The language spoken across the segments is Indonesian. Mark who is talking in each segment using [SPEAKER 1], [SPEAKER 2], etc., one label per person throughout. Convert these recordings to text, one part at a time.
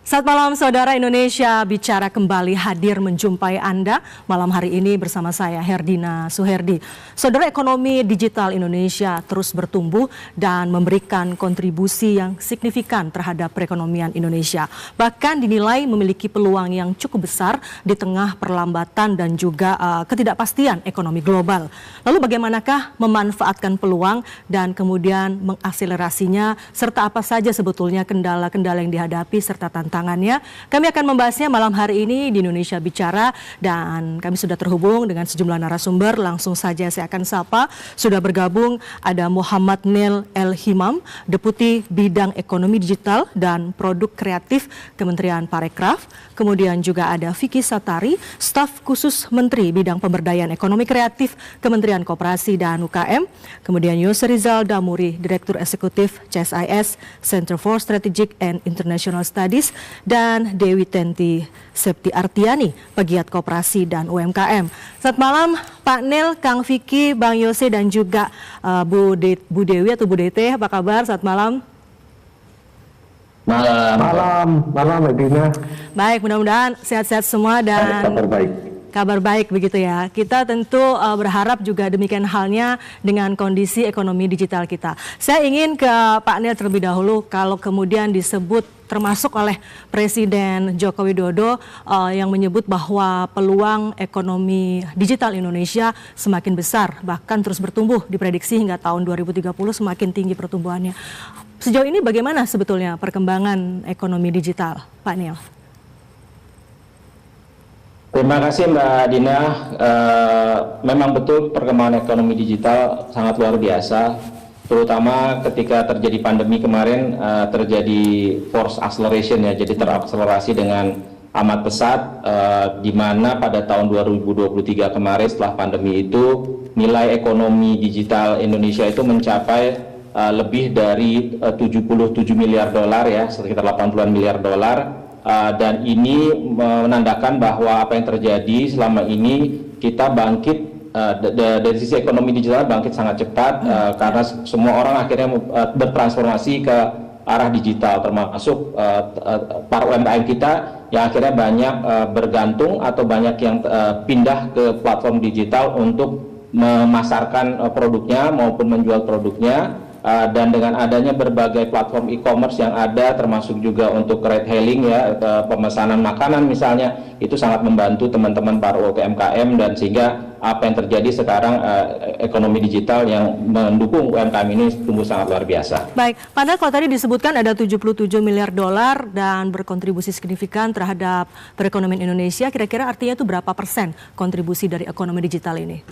[SPEAKER 1] Saat malam saudara, Indonesia Bicara kembali hadir menjumpai Anda malam hari ini bersama saya Herdina Suherdi. Saudara, ekonomi digital Indonesia terus bertumbuh dan memberikan kontribusi yang signifikan terhadap perekonomian Indonesia. Bahkan dinilai memiliki peluang yang cukup besar di tengah perlambatan dan juga ketidakpastian ekonomi global. Lalu bagaimanakah memanfaatkan peluang dan kemudian mengakselerasinya, serta apa saja sebetulnya kendala-kendala yang dihadapi serta tantangannya? Kami akan membahasnya malam hari ini di Indonesia Bicara, dan kami sudah terhubung dengan sejumlah narasumber. Langsung saja saya akan sapa. Sudah bergabung ada Muhammad Nil El Himam, Deputi Bidang Ekonomi Digital dan Produk Kreatif Kementerian Parekraf. Kemudian juga ada Vicky Satari, Staf Khusus Menteri Bidang Pemberdayaan Ekonomi Kreatif Kementerian Koperasi dan UKM. Kemudian Yose Rizal Damuri, Direktur Eksekutif CSIS, Center for Strategic and International Studies, dan Dewi Tenti Septi Artiani, Pegiat Koperasi dan UMKM. Selamat malam Pak Nil, Kang Vicky, Bang Yose, dan juga Bu Dewi atau Bu Dete. Apa kabar? Selamat malam.
[SPEAKER 2] Malam, Edina.
[SPEAKER 1] Baik, mudah-mudahan sehat-sehat semua dan
[SPEAKER 2] kabar baik.
[SPEAKER 1] Kabar baik begitu ya. Kita tentu berharap juga demikian halnya dengan kondisi ekonomi digital kita. Saya ingin ke Pak Nil terlebih dahulu. Kalau kemudian disebut termasuk oleh Presiden Joko Widodo yang menyebut bahwa peluang ekonomi digital Indonesia semakin besar, bahkan terus bertumbuh, diprediksi hingga tahun 2030 semakin tinggi pertumbuhannya. Sejauh ini bagaimana sebetulnya perkembangan ekonomi digital, Pak Nil?
[SPEAKER 3] Terima kasih Mbak Dina. Memang betul perkembangan ekonomi digital sangat luar biasa, terutama ketika terjadi pandemi kemarin, terjadi force acceleration ya, jadi terakselerasi dengan amat pesat, di mana pada tahun 2023 kemarin setelah pandemi itu nilai ekonomi digital Indonesia itu mencapai lebih dari 77 miliar dolar ya, sekitar 80-an miliar dolar. Dan ini menandakan bahwa apa yang terjadi selama ini kita bangkit dari sisi ekonomi digital bangkit sangat cepat, karena semua orang akhirnya bertransformasi ke arah digital, termasuk para UMKM kita yang akhirnya banyak bergantung atau banyak yang pindah ke platform digital untuk memasarkan produknya maupun menjual produknya. Dan dengan adanya berbagai platform e-commerce yang ada, termasuk juga untuk ride hailing ya, pemesanan makanan misalnya, itu sangat membantu teman-teman para UMKM, dan sehingga apa yang terjadi sekarang ekonomi digital yang mendukung UMKM ini tumbuh sangat luar biasa.
[SPEAKER 1] Baik, padahal kalau tadi disebutkan ada 77 miliar dolar dan berkontribusi signifikan terhadap perekonomian Indonesia, kira-kira artinya itu berapa persen kontribusi dari ekonomi digital ini?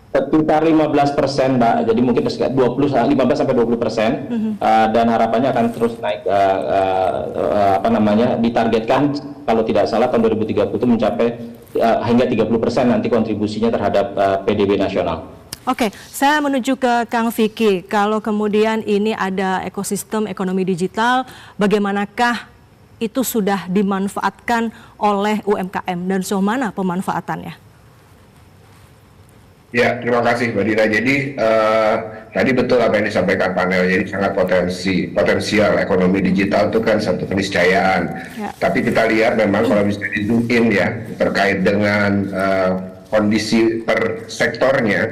[SPEAKER 3] Sekitar 15%, Mbak. Jadi mungkin 15-20%, dan harapannya akan terus naik. Ditargetkan kalau tidak salah tahun 2030 itu mencapai hingga 30% nanti kontribusinya terhadap PDB nasional.
[SPEAKER 1] Oke, saya menuju ke Kang Vicky. Kalau kemudian ini ada ekosistem ekonomi digital, bagaimanakah itu sudah dimanfaatkan oleh UMKM dan sejauh mana pemanfaatannya?
[SPEAKER 2] Ya, terima kasih Mbak Dina. Jadi tadi betul apa yang disampaikan panel, jadi sangat potensial ekonomi digital itu kan satu keniscayaan. Ya. Tapi kita lihat memang kalau bisa di zoom in ya, terkait dengan kondisi per sektornya,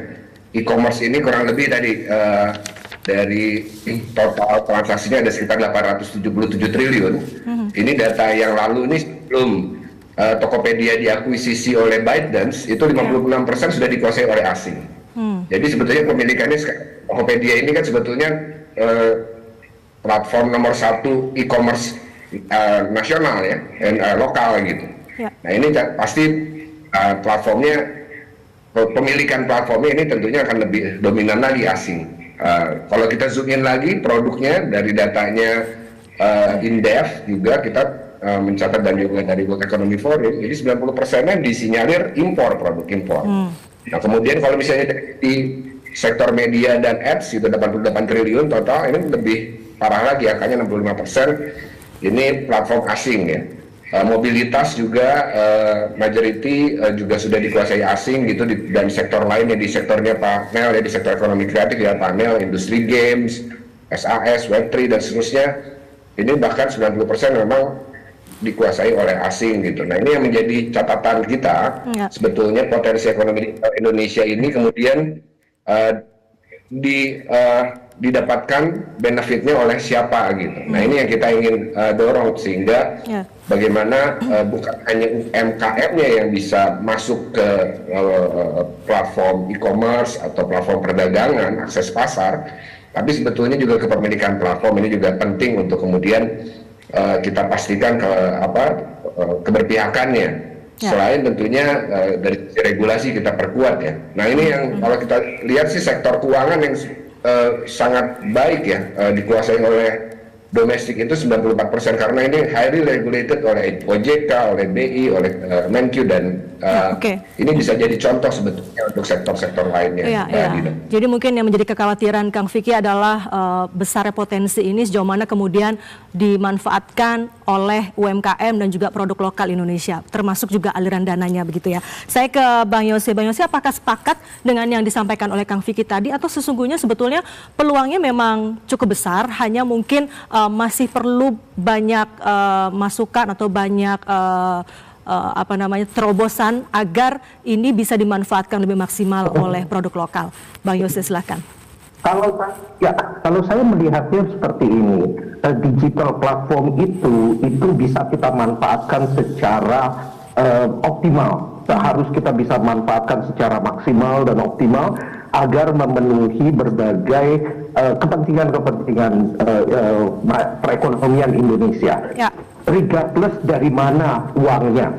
[SPEAKER 2] e-commerce ini kurang lebih tadi dari total transaksinya ada sekitar 877 triliun. Ini data yang lalu ini sebelum Tokopedia diakuisisi oleh ByteDance, itu 56% sudah dikuasai oleh asing. Jadi sebetulnya pemilikannya Tokopedia ini kan sebetulnya platform nomor 1 e-commerce nasional ya, dan lokal gitu. Ya. Nah ini pasti platformnya, pemilikan platformnya ini tentunya akan lebih dominan lagi asing. Kalau kita zoom in lagi produknya dari datanya Indef juga kita mencatat, dan juga dari World Economic Forum, jadi 90%-nya disinyalir impor, produk impor. Nah kemudian kalau misalnya di sektor media dan ads itu 88 triliun total, ini lebih parah lagi angkanya 65%, ini platform asing ya. Mobilitas juga majority juga sudah dikuasai asing gitu, dan sektor lainnya di sektornya panel ya, di sektor ekonomi kreatif ya, panel, industri games, SAS, Web3 dan seterusnya ini bahkan 90% memang dikuasai oleh asing gitu. Nah ini yang menjadi catatan kita, sebetulnya potensi ekonomi Indonesia ini kemudian didapatkan benefitnya oleh siapa gitu. Nah ini yang kita ingin dorong sehingga bagaimana bukan hanya UMKM-nya yang bisa masuk ke platform e-commerce atau platform perdagangan, akses pasar, tapi sebetulnya juga kepemilikan platform ini juga penting untuk kemudian kita pastikan keberpihakannya. Selain tentunya dari regulasi kita perkuat ya. Nah ini yang kalau kita lihat sih sektor keuangan yang sangat baik ya, dikuasai oleh domestik itu 94% karena ini highly regulated oleh OJK, oleh BI, oleh Menkyu dan ini bisa jadi contoh sebetulnya untuk sektor-sektor lainnya.
[SPEAKER 1] Jadi mungkin yang menjadi kekhawatiran Kang Vicky adalah besarnya potensi ini sejauh mana kemudian dimanfaatkan oleh UMKM dan juga produk lokal Indonesia, termasuk juga aliran dananya begitu ya. Saya ke Bang Yose. Bang Yose, apakah sepakat dengan yang disampaikan oleh Kang Vicky tadi atau sesungguhnya sebetulnya peluangnya memang cukup besar, hanya mungkin masih perlu banyak masukan atau banyak terobosan agar ini bisa dimanfaatkan lebih maksimal oleh produk lokal. Bang Yose, silakan.
[SPEAKER 4] Kalau saya melihatnya seperti ini, digital platform itu bisa kita manfaatkan secara optimal. Harus kita bisa manfaatkan secara maksimal dan optimal agar memenuhi berbagai kepentingan perekonomian Indonesia. Regardless dari mana uangnya,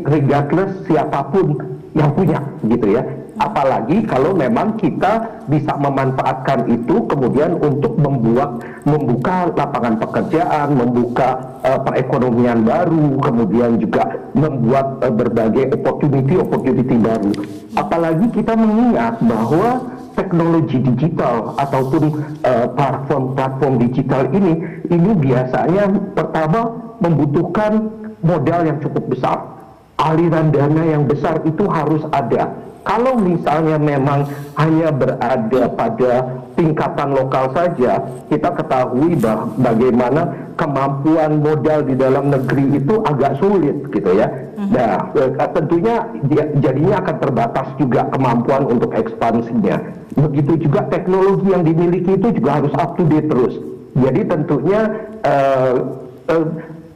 [SPEAKER 4] regardless siapapun yang punya, gitu ya. Apalagi kalau memang kita bisa memanfaatkan itu kemudian untuk membuka lapangan pekerjaan, membuka perekonomian baru, kemudian juga membuat berbagai opportunity baru. Apalagi kita mengingat bahwa teknologi digital ataupun platform digital ini biasanya pertama membutuhkan modal yang cukup besar, aliran dana yang besar itu harus ada. Kalau misalnya memang hanya berada pada tingkatan lokal saja, kita ketahui bagaimana kemampuan modal di dalam negeri itu agak sulit gitu ya. Nah, tentunya jadinya akan terbatas juga kemampuan untuk ekspansinya. Begitu juga teknologi yang dimiliki itu juga harus up to date terus. Jadi tentunya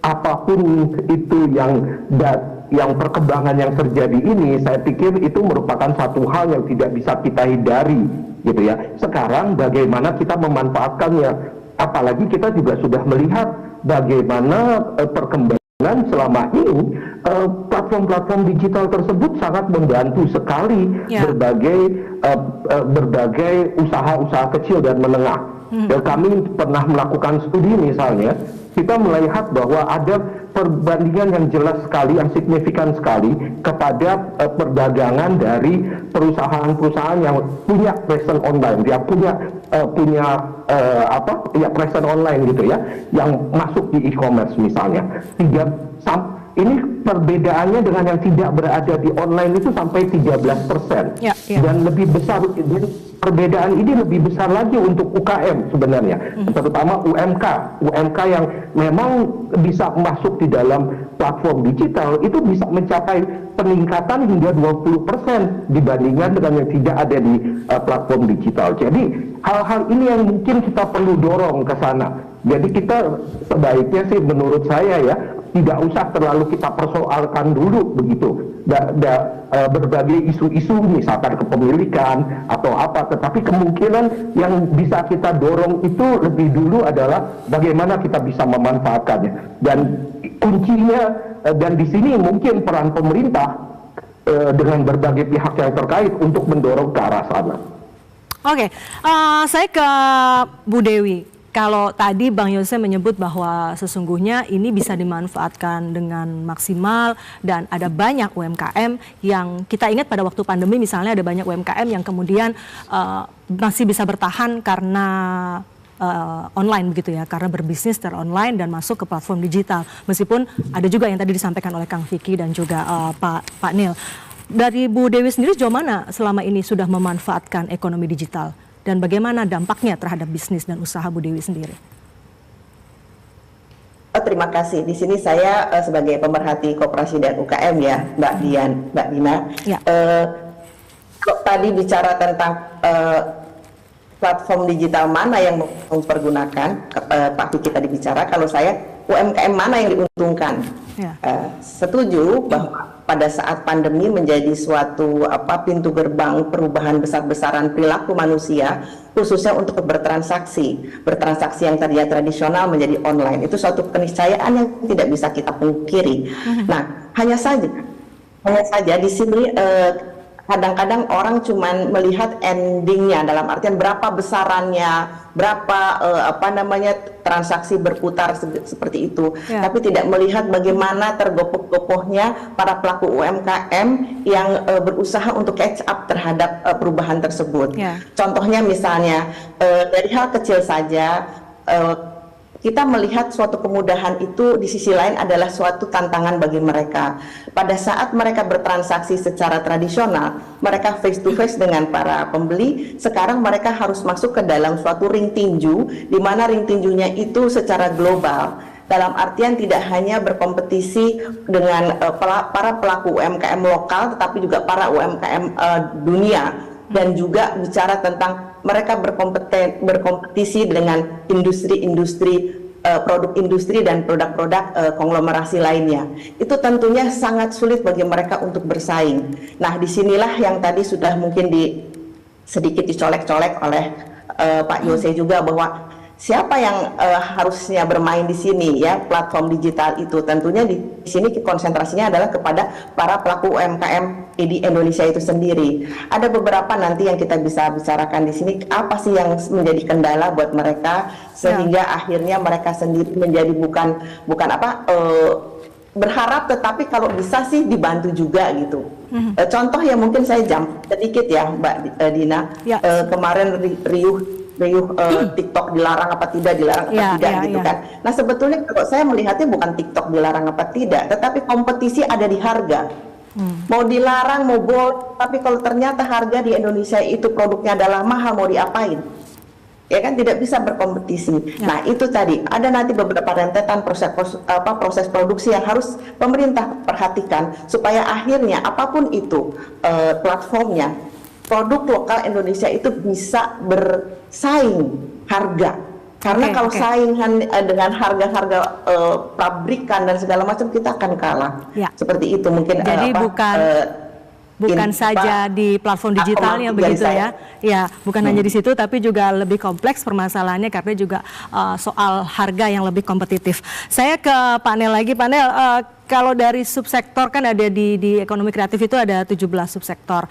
[SPEAKER 4] apapun itu yang perkembangan yang terjadi ini, saya pikir itu merupakan satu hal yang tidak bisa kita hindari, gitu ya. Sekarang bagaimana kita memanfaatkannya, apalagi kita juga sudah melihat bagaimana perkembangan selama ini platform-platform digital tersebut sangat membantu sekali berbagai usaha-usaha kecil dan menengah. Kami pernah melakukan studi misalnya, kita melihat bahwa ada perbandingan yang jelas sekali, yang signifikan sekali kepada perdagangan dari perusahaan-perusahaan yang punya presence online, yang punya presence online gitu ya, yang masuk di e-commerce misalnya. Ini perbedaannya dengan yang tidak berada di online itu sampai 13%. Dan lebih besar, perbedaan ini lebih besar lagi untuk UKM sebenarnya, terutama UMK yang memang bisa masuk di dalam platform digital itu bisa mencapai peningkatan hingga 20% dibandingkan dengan yang tidak ada di platform digital. Jadi hal-hal ini yang mungkin kita perlu dorong ke sana. Jadi kita sebaiknya sih menurut saya ya, tidak usah terlalu kita persoalkan dulu begitu berbagai isu-isu misalkan kepemilikan atau apa, tetapi kemungkinan yang bisa kita dorong itu lebih dulu adalah bagaimana kita bisa memanfaatkannya, dan kuncinya dan di sini mungkin peran pemerintah dengan berbagai pihak yang terkait untuk mendorong ke arah sana.
[SPEAKER 1] Oke, saya ke Bu Dewi. Kalau tadi Bang Yose menyebut bahwa sesungguhnya ini bisa dimanfaatkan dengan maksimal dan ada banyak UMKM yang kita ingat pada waktu pandemi misalnya ada banyak UMKM yang kemudian masih bisa bertahan karena online begitu ya, karena berbisnis secara online dan masuk ke platform digital. Meskipun ada juga yang tadi disampaikan oleh Kang Vicky dan juga Pak Nil. Dari Bu Dewi sendiri sejauh mana selama ini sudah memanfaatkan ekonomi digital? Dan bagaimana dampaknya terhadap bisnis dan usaha Bu Dewi sendiri?
[SPEAKER 5] terima kasih. Di sini saya sebagai pemerhati koperasi dan UKM ya, Mbak Dina. Ya. Kalau tadi bicara tentang platform digital mana yang mempergunakan, Pak Vicky tadi bicara, kalau saya UMKM mana yang diuntungkan. Ya. Setuju bahwa pada saat pandemi menjadi suatu pintu gerbang perubahan besar-besaran perilaku manusia, khususnya untuk bertransaksi yang tadinya tradisional menjadi online. Itu suatu keniscayaan yang tidak bisa kita pungkiri. Nah, hanya saja di sini kadang-kadang orang cuman melihat endingnya, dalam artian berapa besarannya, berapa transaksi berputar seperti itu, tapi tidak melihat bagaimana tergopoh-gopohnya para pelaku UMKM yang berusaha untuk catch up terhadap perubahan tersebut. Contohnya misalnya dari hal kecil saja, kita melihat suatu kemudahan itu di sisi lain adalah suatu tantangan bagi mereka. Pada saat mereka bertransaksi secara tradisional, mereka face to face dengan para pembeli, sekarang mereka harus masuk ke dalam suatu ring tinju, di mana ring tinjunya itu secara global. Dalam artian tidak hanya berkompetisi dengan para pelaku UMKM lokal, tetapi juga para UMKM dunia. Dan juga bicara tentang mereka berkompetisi dengan industri-industri, produk industri dan produk-produk konglomerasi lainnya. Itu tentunya sangat sulit bagi mereka untuk bersaing. Nah, disinilah yang tadi sudah mungkin sedikit dicolek-colek oleh Pak Yose juga, bahwa siapa yang harusnya bermain di sini ya, platform digital itu tentunya di sini konsentrasinya adalah kepada para pelaku UMKM di Indonesia itu sendiri. Ada beberapa nanti yang kita bisa bicarakan di sini, apa sih yang menjadi kendala buat mereka sehingga akhirnya mereka sendiri menjadi bukan berharap, tetapi kalau bisa sih dibantu juga gitu. Contoh yang mungkin saya jump sedikit ya Mbak Dina, kemarin riuh TikTok dilarang apa tidak gitu kan. Nah, sebetulnya kalau saya melihatnya bukan TikTok dilarang apa tidak, tetapi kompetisi ada di harga. Mau dilarang, mau boleh, tapi kalau ternyata harga di Indonesia itu produknya adalah mahal, mau diapain? Ya kan, tidak bisa berkompetisi. Nah, itu tadi ada nanti beberapa rentetan proses produksi yang harus pemerintah perhatikan supaya akhirnya apapun itu platformnya, produk lokal Indonesia itu bisa bersaing harga. Karena kalau saingan dengan harga-harga pabrikan dan segala macam, kita akan kalah. Seperti itu mungkin.
[SPEAKER 1] Jadi bukan saja di platform digitalnya begitu ya. Ya, bukan hanya di situ, tapi juga lebih kompleks permasalahannya karena juga soal harga yang lebih kompetitif. Saya ke Pak Nel lagi, Pak Nel. Kalau dari subsektor kan ada di ekonomi kreatif itu ada 17 subsektor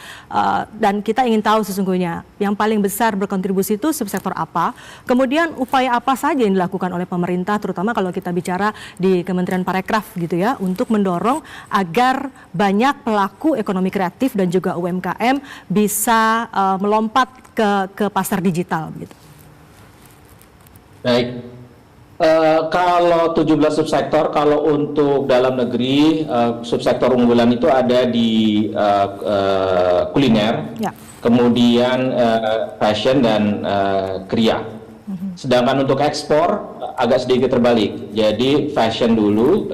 [SPEAKER 1] dan kita ingin tahu sesungguhnya yang paling besar berkontribusi itu subsektor apa, kemudian upaya apa saja yang dilakukan oleh pemerintah, terutama kalau kita bicara di Kementerian Parekraf gitu ya, untuk mendorong agar banyak pelaku ekonomi kreatif dan juga UMKM bisa melompat ke pasar digital gitu.
[SPEAKER 3] Baik. Kalau 17 subsektor, kalau untuk dalam negeri subsektor unggulan itu ada di kuliner, kemudian fashion dan kriya. Sedangkan untuk ekspor agak sedikit terbalik. Jadi fashion dulu,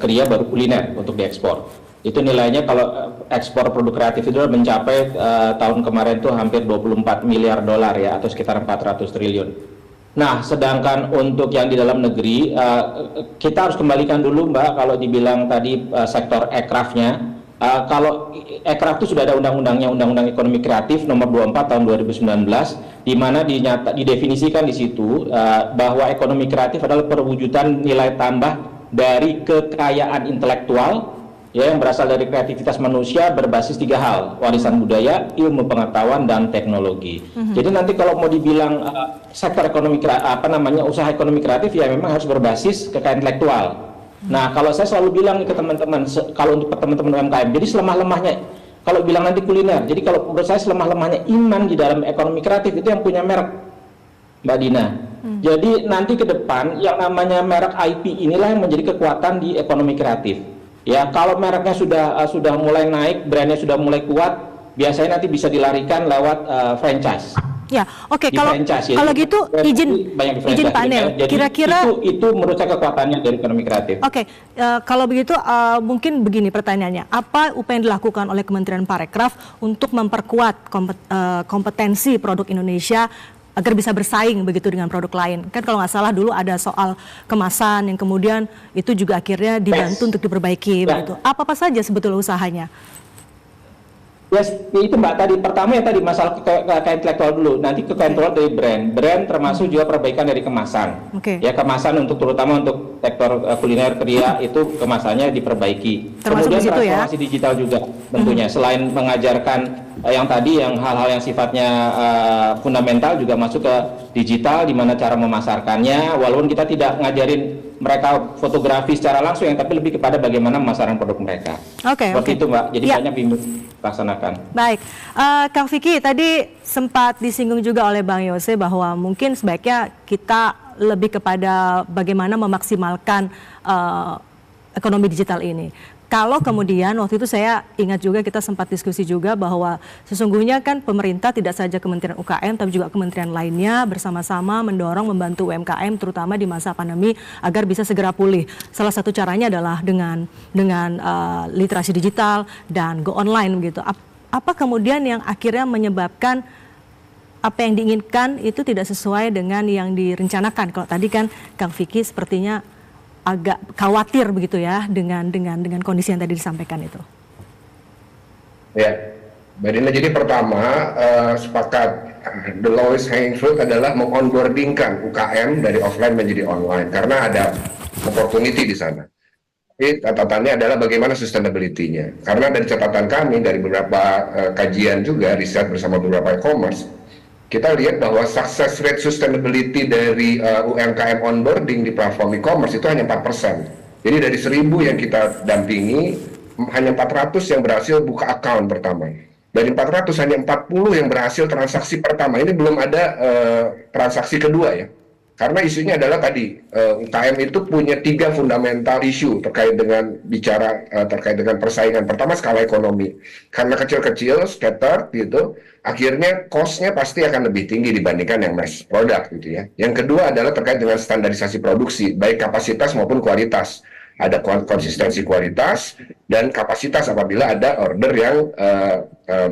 [SPEAKER 3] kriya baru kuliner untuk diekspor. Itu nilainya kalau ekspor produk kreatif itu mencapai tahun kemarin itu hampir 24 miliar dolar ya, atau sekitar 400 triliun. Nah, sedangkan untuk yang di dalam negeri, kita harus kembalikan dulu Mbak, kalau dibilang tadi sektor ekrafnya, kalau ekraf itu sudah ada undang-undangnya, Undang-Undang Ekonomi Kreatif nomor 24 tahun 2019, di mana didefinisikan di situ bahwa ekonomi kreatif adalah perwujudan nilai tambah dari kekayaan intelektual, ya, yang berasal dari kreativitas manusia berbasis 3 hal: warisan budaya, ilmu pengetahuan, dan teknologi. Jadi nanti kalau mau dibilang sektor ekonomi usaha ekonomi kreatif, ya memang harus berbasis kekayaan intelektual. Nah, kalau saya selalu bilang ke teman-teman, kalau untuk teman-teman UMKM, jadi selemah-lemahnya kalau bilang nanti kuliner, jadi kalau menurut saya selemah-lemahnya iman di dalam ekonomi kreatif itu yang punya merek, Mbak Dina. Jadi nanti ke depan yang namanya merek IP inilah yang menjadi kekuatan di ekonomi kreatif. Ya, kalau mereknya sudah mulai naik, brandnya sudah mulai kuat, biasanya nanti bisa dilarikan lewat franchise.
[SPEAKER 1] Ya, oke. Kalau
[SPEAKER 3] Diferensiasi.
[SPEAKER 1] gitu
[SPEAKER 3] Banyak
[SPEAKER 1] izin panel.
[SPEAKER 3] Jadi
[SPEAKER 1] Kira-kira
[SPEAKER 3] itu menurut saya kekuatannya dari ekonomi kreatif.
[SPEAKER 1] Oke, kalau begitu mungkin begini pertanyaannya, apa upaya yang dilakukan oleh Kementerian Parekraf untuk memperkuat kompetensi produk Indonesia agar bisa bersaing begitu dengan produk lain? Kan kalau nggak salah dulu ada soal kemasan yang kemudian itu juga akhirnya dibantu untuk diperbaiki begitu. Apa saja sebetulnya usahanya?
[SPEAKER 3] Yes, itu Mbak tadi pertama yang tadi masalah kekayaan intelektual dulu, nanti kekayaan intelektual dari brand termasuk juga perbaikan dari kemasan. Ya kemasan terutama untuk sektor kuliner kria itu kemasannya diperbaiki.
[SPEAKER 1] Termasuk
[SPEAKER 3] kemudian
[SPEAKER 1] transformasi
[SPEAKER 3] digital juga tentunya selain mengajarkan yang hal-hal yang sifatnya fundamental juga masuk ke digital di mana cara memasarkannya, walaupun kita tidak ngajarin mereka fotografi secara langsung tapi lebih kepada bagaimana memasarkan produk mereka. Seperti itu Mbak, jadi banyak bimbing laksanakan.
[SPEAKER 1] Baik, Kang Vicky tadi sempat disinggung juga oleh Bang Yose bahwa mungkin sebaiknya kita lebih kepada bagaimana memaksimalkan ekonomi digital ini. Kalau kemudian waktu itu saya ingat juga kita sempat diskusi juga bahwa sesungguhnya kan pemerintah tidak saja Kementerian UKM tapi juga kementerian lainnya bersama-sama mendorong membantu UMKM terutama di masa pandemi agar bisa segera pulih. Salah satu caranya adalah dengan literasi digital dan go online gitu. Apa kemudian yang akhirnya menyebabkan apa yang diinginkan itu tidak sesuai dengan yang direncanakan? Kalau tadi kan Kang Vicky sepertinya agak khawatir begitu ya dengan kondisi yang tadi disampaikan itu.
[SPEAKER 2] Ya, Mbak Dina, jadi pertama sepakat the lowest hanging fruit adalah mengonboardingkan UKM dari offline menjadi online karena ada opportunity di sana. Tapi catatannya adalah bagaimana sustainability-nya. Karena dari catatan kami dari beberapa kajian juga riset bersama beberapa e-commerce, kita lihat bahwa success rate sustainability dari UMKM onboarding di platform e-commerce itu hanya 4%. Jadi dari 1.000 yang kita dampingi, hanya 400 yang berhasil buka account pertama. Dari 400 hanya 40 yang berhasil transaksi pertama. Ini belum ada transaksi kedua ya. Karena isunya adalah tadi, UKM itu punya 3 fundamental isu terkait dengan terkait dengan persaingan. Pertama, skala ekonomi. Karena kecil-kecil, scattered gitu, akhirnya cost-nya pasti akan lebih tinggi dibandingkan yang mass product gitu ya. Yang kedua adalah terkait dengan standarisasi produksi, baik kapasitas maupun kualitas. Ada konsistensi kualitas dan kapasitas apabila ada order yang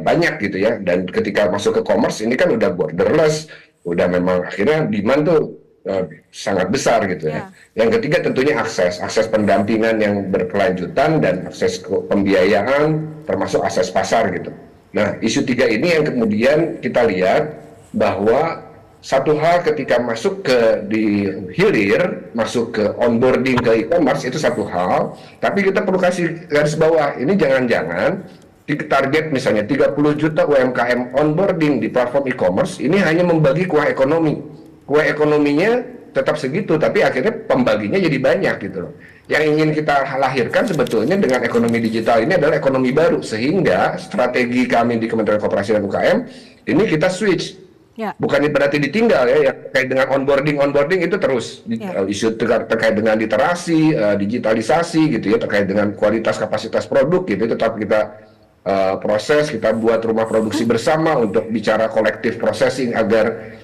[SPEAKER 2] banyak gitu ya. Dan ketika masuk ke commerce ini kan udah borderless, udah memang akhirnya demand tuh sangat besar gitu ya. Yang ketiga tentunya akses pendampingan yang berkelanjutan dan akses pembiayaan termasuk akses pasar gitu. Nah, isu 3 ini yang kemudian kita lihat bahwa satu hal ketika masuk di hilir, masuk ke onboarding ke e-commerce itu satu hal, tapi kita perlu kasih garis bawah, ini jangan-jangan target misalnya 30 juta UMKM onboarding di platform e-commerce ini hanya membagi kuah ekonomi. Kue ekonominya tetap segitu, tapi akhirnya pembaginya jadi banyak gitu loh. Yang ingin kita lahirkan sebetulnya dengan ekonomi digital ini adalah ekonomi baru, sehingga strategi kami di Kementerian Koperasi dan UKM ini kita switch. Bukan berarti ditinggal ya, yang terkait dengan onboarding itu terus isu terkait dengan literasi, digitalisasi gitu ya, terkait dengan kualitas kapasitas produk gitu, tetap kita proses, kita buat rumah produksi bersama untuk bicara collective processing agar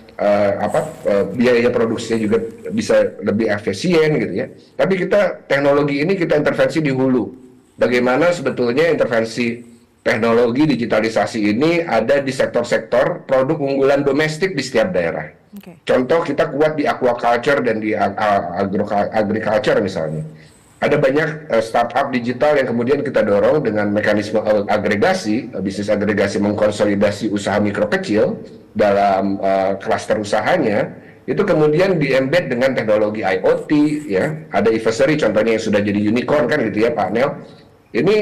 [SPEAKER 2] biaya produksinya juga bisa lebih efisien gitu ya. Tapi teknologi ini kita intervensi di hulu. Bagaimana sebetulnya intervensi teknologi digitalisasi ini ada di sektor-sektor produk unggulan domestik di setiap daerah. Contoh kita kuat di aquaculture dan di agriculture misalnya. Ada banyak startup digital yang kemudian kita dorong dengan mekanisme agregasi, bisnis agregasi mengkonsolidasi usaha mikro kecil dalam klaster usahanya, itu kemudian di-embed dengan teknologi IoT, ya. Ada Iversary contohnya yang sudah jadi unicorn kan gitu ya Pak Nel. Ini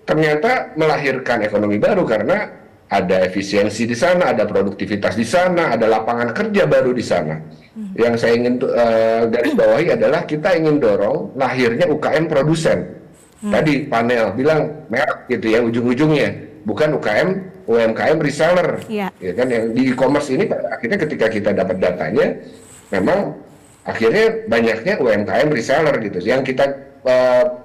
[SPEAKER 2] ternyata melahirkan ekonomi baru karena ada efisiensi di sana, ada produktivitas di sana, ada lapangan kerja baru di sana. Yang saya ingin garis bawahi adalah kita ingin dorong lahirnya UKM produsen. Tadi panel bilang merek gitu ya ujung-ujungnya, bukan UMKM reseller. Ya kan, yang di e-commerce ini akhirnya ketika kita dapat datanya, memang akhirnya banyaknya UMKM reseller gitu. Yang kita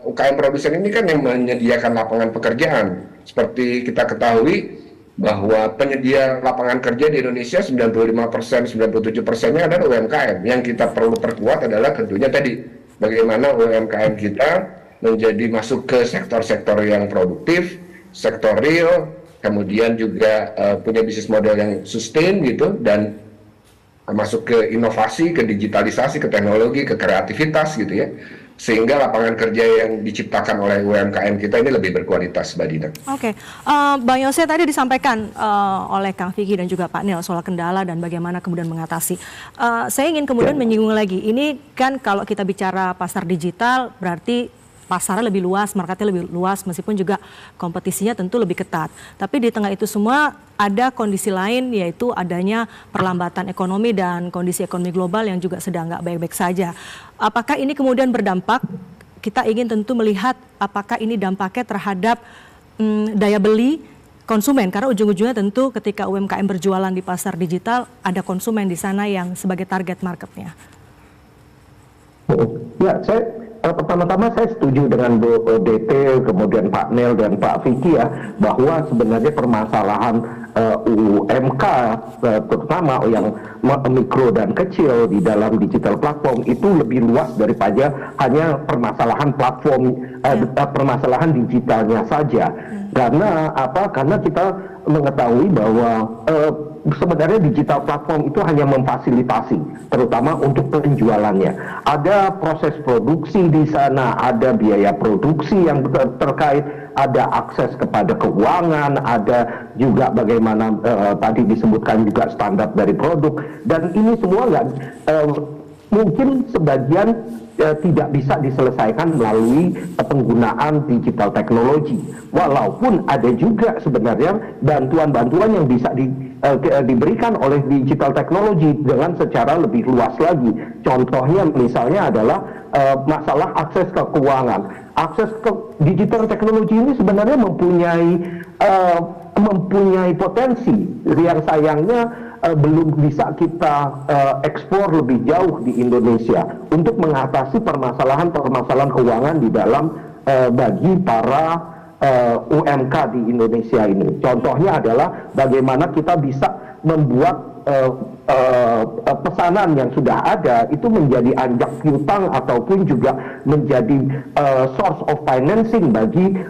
[SPEAKER 2] UKM produsen ini kan yang menyediakan lapangan pekerjaan. Seperti kita ketahui, bahwa penyedia lapangan kerja di Indonesia 95%, 97%-nya adalah UMKM. Yang kita perlu perkuat adalah tentunya tadi bagaimana UMKM kita menjadi masuk ke sektor-sektor yang produktif, sektor real, kemudian juga punya bisnis model yang sustain gitu, dan masuk ke inovasi, ke digitalisasi, ke teknologi, ke kreativitas gitu ya, sehingga lapangan kerja yang diciptakan oleh UMKM kita ini lebih berkualitas, Mbak Dina.
[SPEAKER 1] Oke, Bang Yose tadi disampaikan oleh Kang Vicky dan juga Pak Nil soal kendala dan bagaimana kemudian mengatasi. Saya ingin kemudian menyinggung lagi, ini kan kalau kita bicara pasar digital berarti pasarnya lebih luas, marketnya lebih luas, meskipun juga kompetisinya tentu lebih ketat. Tapi di tengah itu semua ada kondisi lain, yaitu adanya perlambatan ekonomi dan kondisi ekonomi global yang juga sedang nggak baik-baik saja. Apakah ini kemudian berdampak? Kita ingin tentu melihat apakah ini dampaknya terhadap daya beli konsumen, karena ujung-ujungnya tentu ketika UMKM berjualan di pasar digital, ada konsumen di sana yang sebagai target marketnya.
[SPEAKER 4] Ya, pertama-tama saya setuju dengan Bu DT, kemudian Pak Nel dan Pak Vicky ya, bahwa sebenarnya permasalahan UMK terutama yang mikro dan kecil di dalam digital platform itu lebih luas daripada hanya permasalahan platform, permasalahan digitalnya saja. Karena apa? Karena kita mengetahui bahwa sebenarnya digital platform itu hanya memfasilitasi, terutama untuk penjualannya. Ada proses produksi di sana, ada biaya produksi yang terkait, ada akses kepada keuangan, ada juga bagaimana tadi disebutkan juga standar dari produk, dan ini semua mungkin sebagian tidak bisa diselesaikan melalui penggunaan digital teknologi. Walaupun ada juga sebenarnya bantuan-bantuan yang bisa diberikan oleh digital teknologi dengan secara lebih luas lagi. Contohnya misalnya adalah masalah akses ke keuangan. Akses ke digital teknologi ini sebenarnya mempunyai potensi yang sayangnya belum bisa kita ekspor lebih jauh di Indonesia untuk mengatasi permasalahan-permasalahan keuangan di dalam bagi para UMK di Indonesia ini. Contohnya adalah bagaimana kita bisa membuat pesanan yang sudah ada itu menjadi anjak piutang ataupun juga menjadi source of financing bagi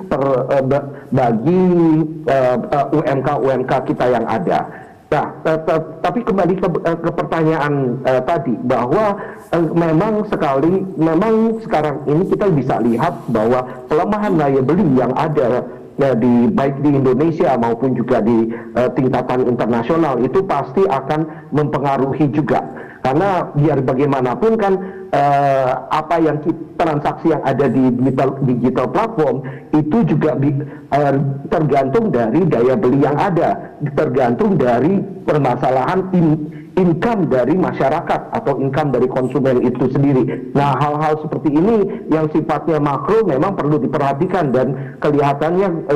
[SPEAKER 4] UMK kita yang ada. Nah, tapi kembali ke pertanyaan tadi, bahwa memang sekarang ini kita bisa lihat bahwa pelemahan daya beli yang ada baik di Indonesia maupun juga di tingkatan internasional itu pasti akan mempengaruhi juga, karena biar bagaimanapun kan transaksi yang ada di digital platform itu juga tergantung dari daya beli yang ada, tergantung dari permasalahan income dari masyarakat atau income dari konsumen itu sendiri. Nah, hal-hal seperti ini yang sifatnya makro memang perlu diperhatikan, dan kelihatannya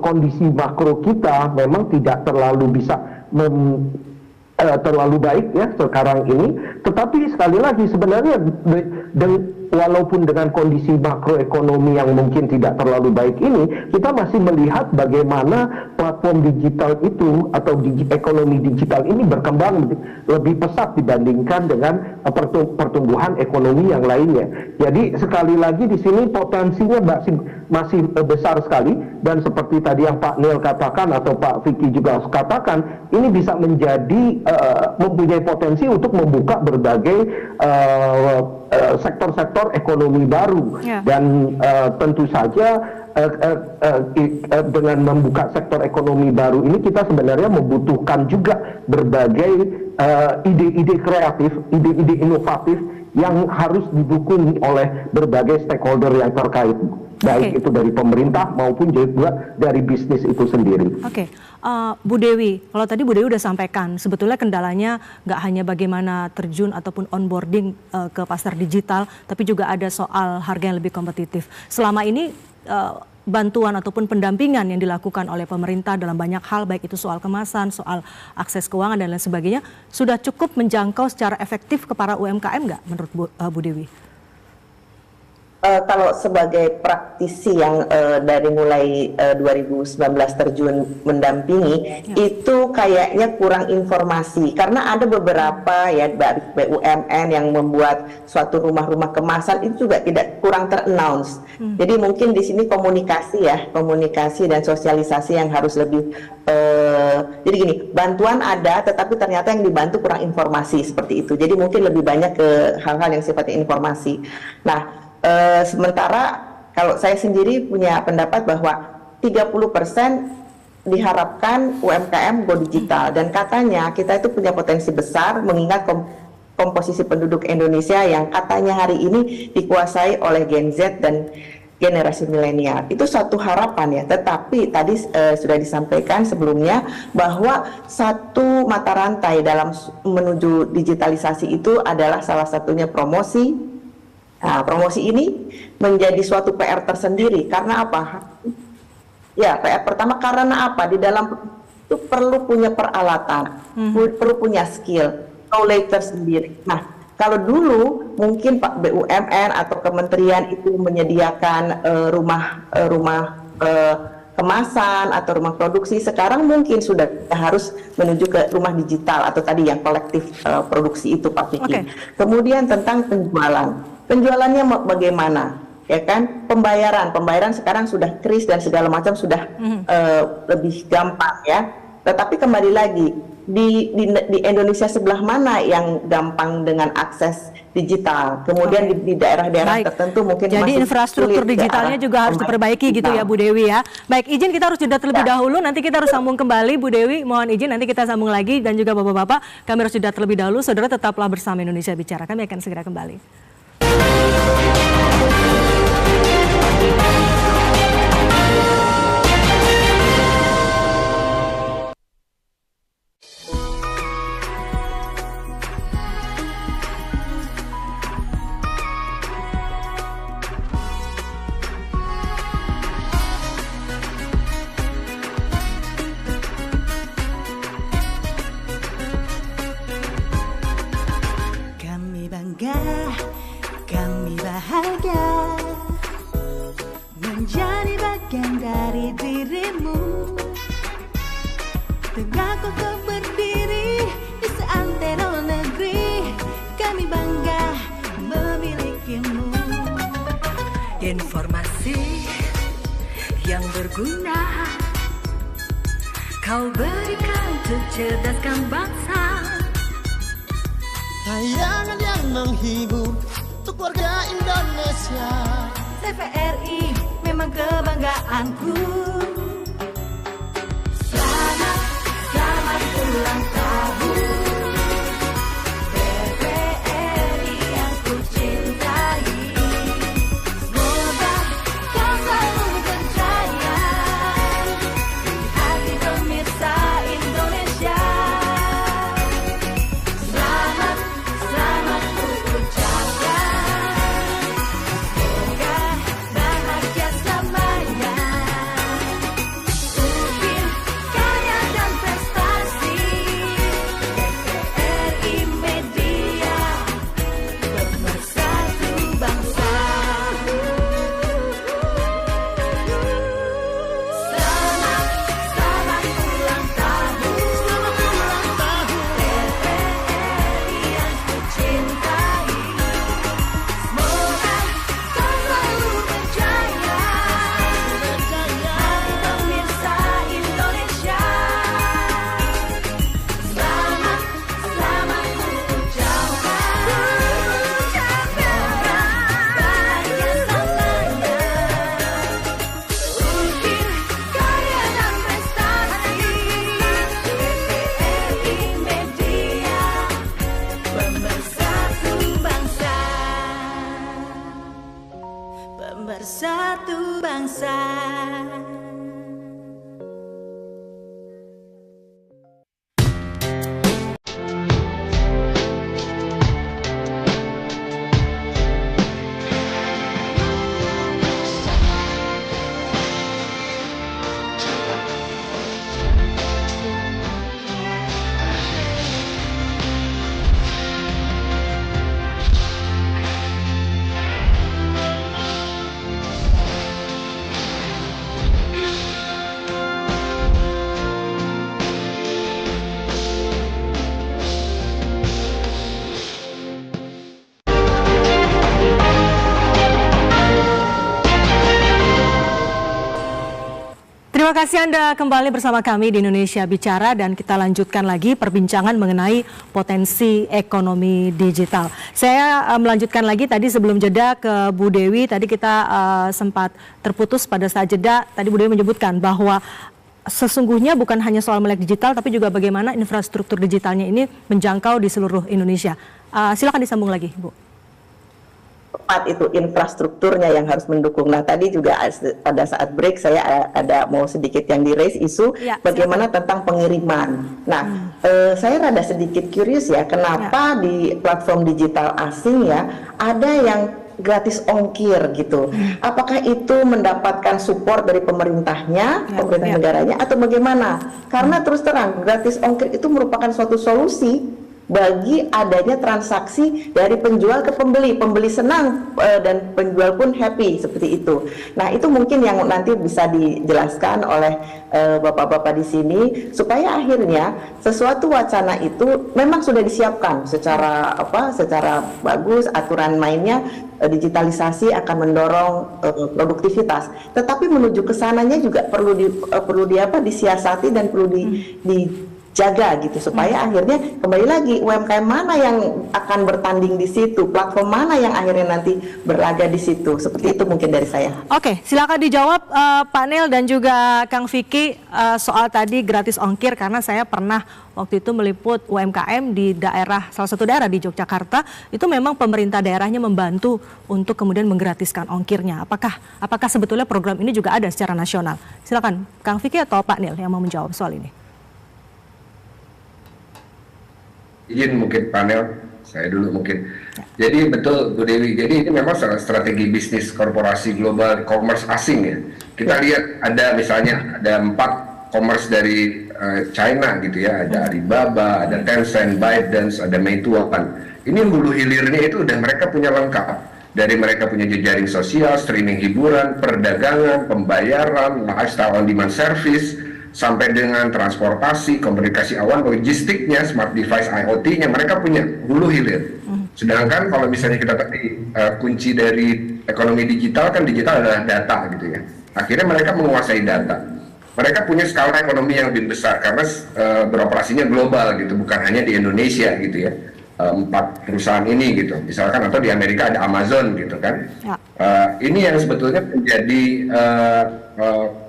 [SPEAKER 4] kondisi makro kita memang tidak terlalu bisa terlalu baik ya sekarang ini. Tetapi sekali lagi sebenarnya walaupun dengan kondisi makroekonomi yang mungkin tidak terlalu baik ini, kita masih melihat bagaimana platform digital itu atau ekonomi digital ini berkembang lebih pesat dibandingkan dengan pertumbuhan ekonomi yang lainnya. Jadi sekali lagi di sini potensinya masih besar sekali, dan seperti tadi yang Pak Nel katakan atau Pak Vicky juga katakan, ini bisa menjadi mempunyai potensi untuk membuka berbagai sektor-sektor ekonomi baru, dan tentu saja dengan membuka sektor ekonomi baru ini kita sebenarnya membutuhkan juga berbagai ide-ide kreatif, ide-ide inovatif yang harus didukung oleh berbagai stakeholder yang terkait, baik itu dari pemerintah maupun juga dari bisnis itu sendiri.
[SPEAKER 1] Bu Dewi, kalau tadi Bu Dewi udah sampaikan, sebetulnya kendalanya nggak hanya bagaimana terjun ataupun onboarding ke pasar digital, tapi juga ada soal harga yang lebih kompetitif. Selama ini bantuan ataupun pendampingan yang dilakukan oleh pemerintah dalam banyak hal, baik itu soal kemasan, soal akses keuangan dan lain sebagainya, sudah cukup menjangkau secara efektif ke para UMKM nggak menurut Bu Dewi?
[SPEAKER 5] kalau sebagai praktisi yang dari mulai 2019 terjun mendampingi, itu kayaknya kurang informasi karena ada beberapa ya BUMN yang membuat suatu rumah-rumah kemasan itu juga kurang ter-announce. Jadi mungkin di sini komunikasi dan sosialisasi yang harus lebih. Jadi gini, bantuan ada, tetapi ternyata yang dibantu kurang informasi seperti itu. Jadi mungkin lebih banyak ke hal-hal yang sifatnya informasi. Nah. Sementara kalau saya sendiri punya pendapat bahwa 30% diharapkan UMKM go digital dan katanya kita itu punya potensi besar mengingat komposisi penduduk Indonesia yang katanya hari ini dikuasai oleh Gen Z dan generasi milenial. Itu satu harapan ya, tetapi tadi sudah disampaikan sebelumnya bahwa satu mata rantai dalam menuju digitalisasi itu adalah salah satunya promosi. Nah, promosi ini menjadi suatu PR tersendiri karena apa? Ya, PR pertama karena apa? Di dalam itu perlu punya peralatan, perlu punya skill, knowledge tersendiri. Nah, kalau dulu mungkin Pak BUMN atau kementerian itu menyediakan rumah kemasan atau rumah produksi, sekarang mungkin sudah harus menuju ke rumah digital atau tadi yang kolektif produksi itu Pak Vicky. Kemudian tentang penjualannya bagaimana, ya kan? Pembayaran sekarang sudah kris dan segala macam sudah lebih gampang ya. Tetapi kembali lagi di Indonesia sebelah mana yang gampang dengan akses digital? Kemudian di daerah-daerah tertentu mungkin
[SPEAKER 1] jadi
[SPEAKER 5] masih
[SPEAKER 1] infrastruktur digitalnya juga harus diperbaiki gitu ya Bu Dewi ya. Baik, izin kita harus jeda terlebih dahulu, nanti kita harus sambung kembali Bu Dewi, mohon izin nanti kita sambung lagi dan juga Bapak-bapak kami harus jeda terlebih dahulu. Saudara tetaplah bersama Indonesia Bicara, kami akan segera kembali.
[SPEAKER 6] Kami bangga, kami bahagia menjadi bagian dari dirimu. Tegak kokoh berdiri di seantero negeri. Kami bangga memilikimu. Informasi yang berguna kau berikan untuk cerdaskan bangsa.
[SPEAKER 7] Tayangan yang menghibur untuk warga Indonesia.
[SPEAKER 6] TVRI memang kebanggaanku. Selamat, selamat ulang tahun TVRI yang ku cintai. Semoga kau selalu berjaya di hati pemirsa Indonesia. Selamat, selamat ku ucapkan. Semoga bahagia selamanya. Ukir karya dan prestasi TVRI Media pemersatu bangsa. Selamat, selamat ulang tahun TVRI yang ku cintai. Semoga kau selalu berjaya hati pemirsa Indonesia. Selamat, selamat ku ucapkan. Semoga bahagia selamanya. Ukir karya dan prestasi TVRI Media pemersatu bangsa. Pemersatu bangsa.
[SPEAKER 1] Terima kasih Anda kembali bersama kami di Indonesia Bicara dan kita lanjutkan lagi perbincangan mengenai potensi ekonomi digital. Saya melanjutkan lagi tadi sebelum jeda ke Bu Dewi, tadi kita sempat terputus pada saat jeda, tadi Bu Dewi menyebutkan bahwa sesungguhnya bukan hanya soal melek digital tapi juga bagaimana infrastruktur digitalnya ini menjangkau di seluruh Indonesia. Silakan disambung lagi, Bu.
[SPEAKER 5] Tepat itu infrastrukturnya yang harus mendukung. Nah tadi juga pada saat break saya ada mau sedikit yang di-raise isu bagaimana tentang pengiriman. Nah saya rada sedikit curious ya kenapa di platform digital asing ya ada yang gratis ongkir gitu. Apakah itu mendapatkan support dari pemerintahnya, pemerintah negaranya atau bagaimana? Karena terus terang gratis ongkir itu merupakan suatu solusi bagi adanya transaksi dari penjual ke pembeli. Pembeli senang dan penjual pun happy seperti itu. Nah, itu mungkin yang nanti bisa dijelaskan oleh bapak-bapak di sini supaya akhirnya sesuatu wacana itu memang sudah disiapkan secara bagus, aturan mainnya, digitalisasi akan mendorong produktivitas. Tetapi menuju ke sananya juga perlu disiasati dan perlu dijaga gitu supaya akhirnya kembali lagi UMKM mana yang akan bertanding di situ, platform mana yang akhirnya nanti berlaga di situ. Seperti itu mungkin dari saya.
[SPEAKER 1] Oke, silakan dijawab Pak Nel dan juga Kang Vicky soal tadi gratis ongkir, karena saya pernah waktu itu meliput UMKM di salah satu daerah di Yogyakarta, itu memang pemerintah daerahnya membantu untuk kemudian menggratiskan ongkirnya. Apakah sebetulnya program ini juga ada secara nasional? Silakan Kang Vicky atau Pak Nel yang mau menjawab soal ini.
[SPEAKER 2] Izin mungkin panel, saya dulu mungkin. Jadi betul Bu Dewi, jadi ini memang strategi bisnis korporasi global commerce asing ya. Kita lihat ada misalnya ada 4 commerce dari China gitu ya, ada Alibaba, ada Tencent, ByteDance, ada Meituan. Ini hulu hilirnya itu udah mereka punya lengkap. Dari mereka punya jejaring sosial, streaming hiburan, perdagangan, pembayaran, lifestyle on demand service, sampai dengan transportasi, komunikasi awan, logistiknya, smart device IoT-nya, mereka punya hulu hilir. Sedangkan kalau misalnya kita tadi kunci dari ekonomi digital, kan digital adalah data gitu ya. Akhirnya mereka menguasai data. Mereka punya skala ekonomi yang lebih besar karena beroperasinya global gitu, bukan hanya di Indonesia gitu ya. 4 perusahaan ini gitu, misalkan, atau di Amerika ada Amazon gitu kan. Ini yang sebetulnya menjadi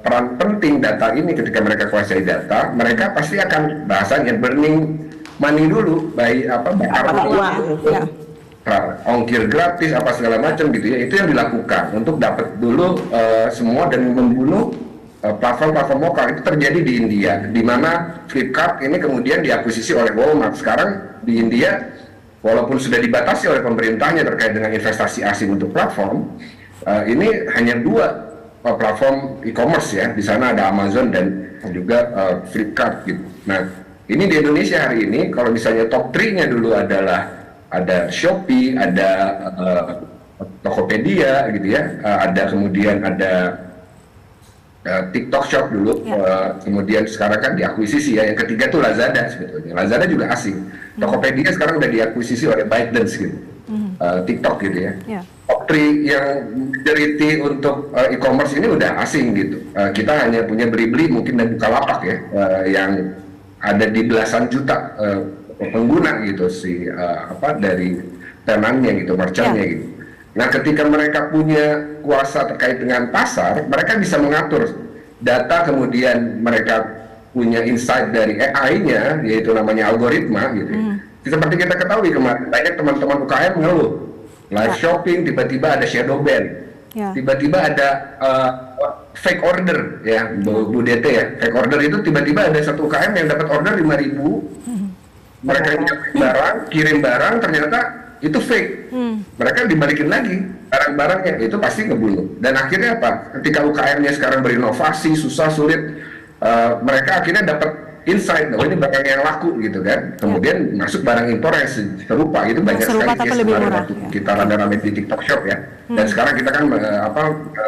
[SPEAKER 2] peran penting data ini. Ketika mereka kuasai data, mereka pasti akan bahasanya burning money dulu, bakar uang, ongkir gratis apa segala macam gitu ya. Itu yang dilakukan untuk dapat dulu semua dan membunuh platform-platform lokal. Itu terjadi di India, di mana Flipkart ini kemudian diakuisisi oleh Walmart. Sekarang di India, walaupun sudah dibatasi oleh pemerintahnya terkait dengan investasi asing untuk platform, ini hanya 2 platform e-commerce ya. Di sana ada Amazon dan juga Flipkart gitu. Nah, ini di Indonesia hari ini, kalau misalnya top 3-nya dulu adalah ada Shopee, ada Tokopedia gitu ya, kemudian ada TikTok Shop dulu, kemudian sekarang kan diakuisisi ya. Yang ketiga tuh Lazada sebetulnya. Lazada juga asing. Tokopedia sekarang udah diakuisisi oleh ByteDance gitu. TikTok gitu ya. Top 3 yang majority untuk e-commerce ini udah asing gitu. Kita hanya punya Blibli mungkin dan Bukalapak ya, yang ada di belasan juta pengguna gitu dari tenannya gitu, merchantnya gitu. Nah, ketika mereka punya kuasa terkait dengan pasar, mereka bisa mengatur data, kemudian mereka punya insight dari AI-nya, yaitu namanya algoritma gitu. Seperti kita ketahui kemarin, banyak teman-teman UKM ngeluh, live shopping tiba-tiba ada shadow ban, tiba-tiba ada fake order ya, Bu DT ya, fake order itu tiba-tiba ada satu UKM yang dapat order 5.000, mereka kirim barang, ternyata itu fake. Mereka dibalikin lagi barang-barangnya, itu pasti ngebunuh. Dan akhirnya apa? Ketika UKM-nya sekarang berinovasi, susah, sulit, mereka akhirnya dapat insight, bahwa ini barang yang laku gitu kan. Kemudian masuk barang impor yang serupa, itu banyak sekali case kemarin waktu kita rame-rame di TikTok Shop ya. Dan sekarang kita kan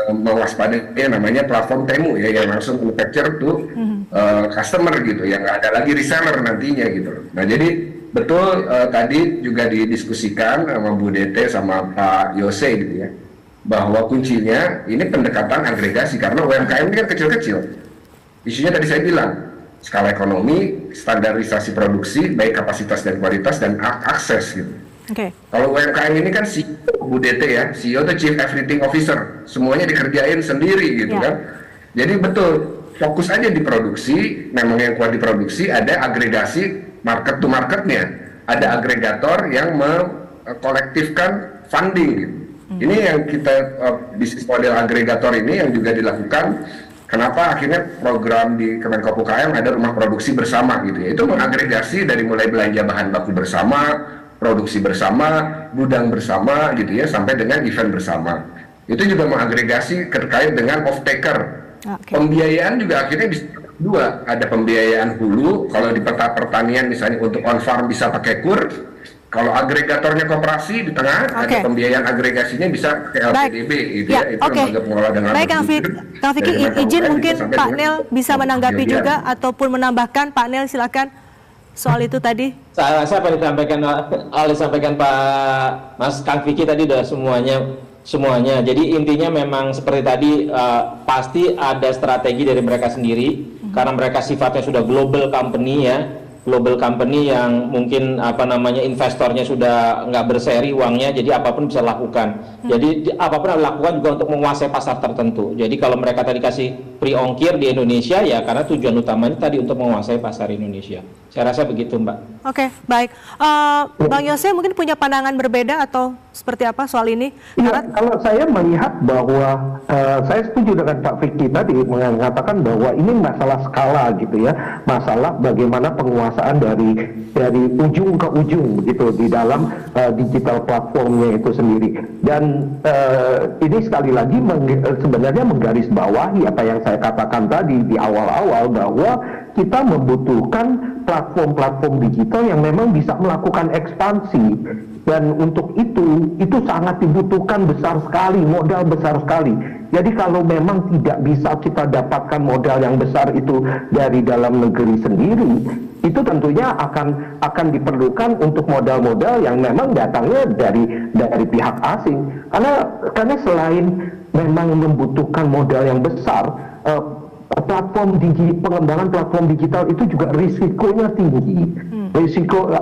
[SPEAKER 2] mewaspadai namanya platform Temu ya, yang langsung manufacture to customer gitu, yang nggak ada lagi reseller nantinya gitu. Nah, jadi betul tadi juga didiskusikan sama Bu DT sama Pak Yose gitu ya, bahwa kuncinya ini pendekatan agregasi, karena UMKM ini kan kecil-kecil. isunya tadi saya bilang, skala ekonomi, standarisasi produksi, baik kapasitas dan kualitas, dan akses gitu. Kalau UMKM ini kan CEO, Bu DT ya, CEO itu Chief Everything Officer, semuanya dikerjain sendiri gitu kan. Jadi betul, fokus aja di produksi, memang yang kuat di produksi, ada agregasi market to marketnya, ada agregator yang mengkolektifkan funding gitu. Ini yang kita, bisnis model agregator ini yang juga dilakukan. Kenapa akhirnya program di Kemenko UKM ada rumah produksi bersama gitu ya, itu mengagregasi dari mulai belanja bahan baku bersama, produksi bersama, gudang bersama gitu ya, sampai dengan event bersama. Itu juga mengagregasi terkait dengan off-taker. Pembiayaan juga akhirnya bisa dua, ada pembiayaan hulu, kalau di peta pertanian misalnya untuk on-farm bisa pakai KUR, kalau agregatornya koperasi di tengah, ada pembiayaan agregasinya bisa ke LPDB gitu ya, itu lembaga pengelola dengan
[SPEAKER 1] baik, Kang Vicky, izin mungkin Pak Nel bisa menanggapi juga ataupun menambahkan. Pak Nel silakan soal itu tadi.
[SPEAKER 3] Saya rasa apa disampaikan Pak Mas Kang Vicky tadi udah semuanya. Jadi intinya memang seperti tadi, pasti ada strategi dari mereka sendiri karena mereka sifatnya sudah global company ya. Global company yang mungkin investornya sudah nggak berseri uangnya, jadi apapun bisa lakukan. Jadi apapun lakukan juga untuk menguasai pasar tertentu. Jadi kalau mereka tadi kasih free ongkir di Indonesia ya karena tujuan utamanya tadi untuk menguasai pasar Indonesia. Saya rasa begitu, Mbak.
[SPEAKER 1] Oke, baik. Bang Yose mungkin punya pandangan berbeda atau seperti apa soal ini?
[SPEAKER 4] Ya, kalau saya melihat bahwa saya setuju dengan Pak Vicky tadi mengatakan bahwa ini masalah skala gitu ya, masalah bagaimana penguasaan dari ujung ke ujung gitu di dalam digital platformnya itu sendiri. Dan ini sekali lagi sebenarnya menggarisbawahi apa yang saya katakan tadi di awal-awal bahwa kita membutuhkan platform-platform digital yang memang bisa melakukan ekspansi, dan untuk itu sangat dibutuhkan besar sekali, modal besar sekali. Jadi kalau memang tidak bisa kita dapatkan modal yang besar itu dari dalam negeri sendiri, itu tentunya akan diperlukan untuk modal-modal yang memang datangnya dari pihak asing. Karena selain memang membutuhkan modal yang besar, pengembangan platform digital itu juga risikonya tinggi. Risiko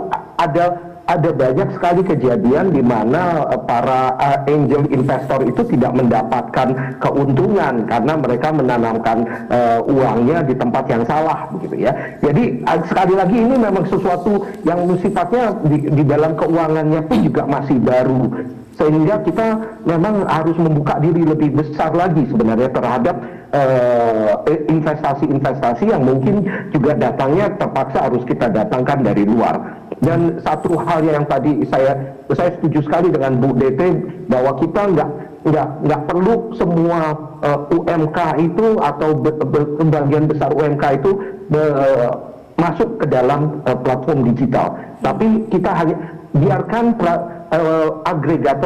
[SPEAKER 4] ada banyak sekali kejadian di mana para angel investor itu tidak mendapatkan keuntungan karena mereka menanamkan uangnya di tempat yang salah begitu ya. Jadi sekali lagi ini memang sesuatu yang sifatnya di dalam keuangannya pun juga masih baru, sehingga kita memang harus membuka diri lebih besar lagi sebenarnya terhadap investasi-investasi yang mungkin juga datangnya terpaksa harus kita datangkan dari luar. Dan satu hal yang tadi saya setuju sekali dengan Bu DT bahwa kita nggak perlu semua UMK itu atau sebagian besar UMK itu masuk ke dalam platform digital, tapi kita hanya biarkan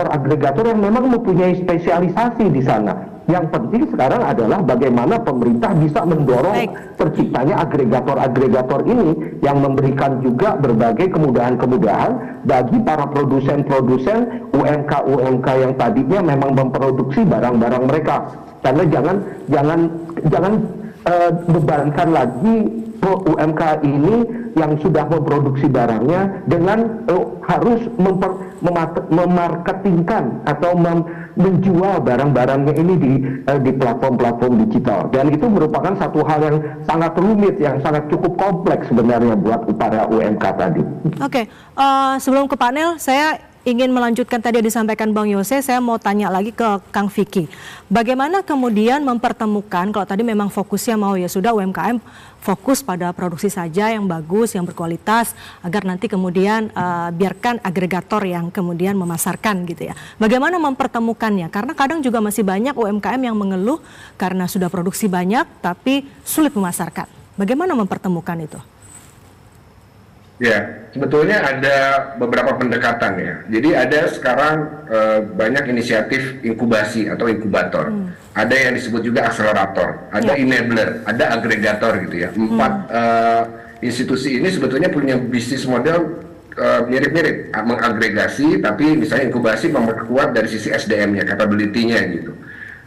[SPEAKER 4] agregator yang memang mempunyai spesialisasi di sana. Yang penting sekarang adalah bagaimana pemerintah bisa mendorong terciptanya agregator-agregator ini yang memberikan juga berbagai kemudahan-kemudahan bagi para produsen-produsen UMK yang tadinya memang memproduksi barang-barang mereka. Karena jangan bebankan lagi UMK ini yang sudah memproduksi barangnya dengan harus memarketingkan atau menjual barang-barangnya ini di platform-platform digital, dan itu merupakan satu hal yang sangat rumit, yang sangat cukup kompleks sebenarnya buat para UMK tadi.
[SPEAKER 1] Oke, sebelum ke panel, saya ingin melanjutkan tadi yang disampaikan Bang Yose. Saya mau tanya lagi ke Kang Vicky. Bagaimana kemudian mempertemukan, kalau tadi memang fokusnya mau ya sudah UMKM fokus pada produksi saja yang bagus, yang berkualitas, agar nanti kemudian biarkan agregator yang kemudian memasarkan gitu ya. Bagaimana mempertemukannya? Karena kadang juga masih banyak UMKM yang mengeluh karena sudah produksi banyak tapi sulit memasarkan. Bagaimana mempertemukan itu?
[SPEAKER 2] Ya, sebetulnya ada beberapa pendekatan ya. Jadi ada sekarang banyak inisiatif inkubasi atau inkubator. Ada yang disebut juga akselerator, ada enabler, ada agregator gitu ya. 4 institusi ini sebetulnya punya bisnis model mirip-mirip, mengagregasi, tapi misalnya inkubasi memperkuat dari sisi SDM-nya, capability-nya gitu.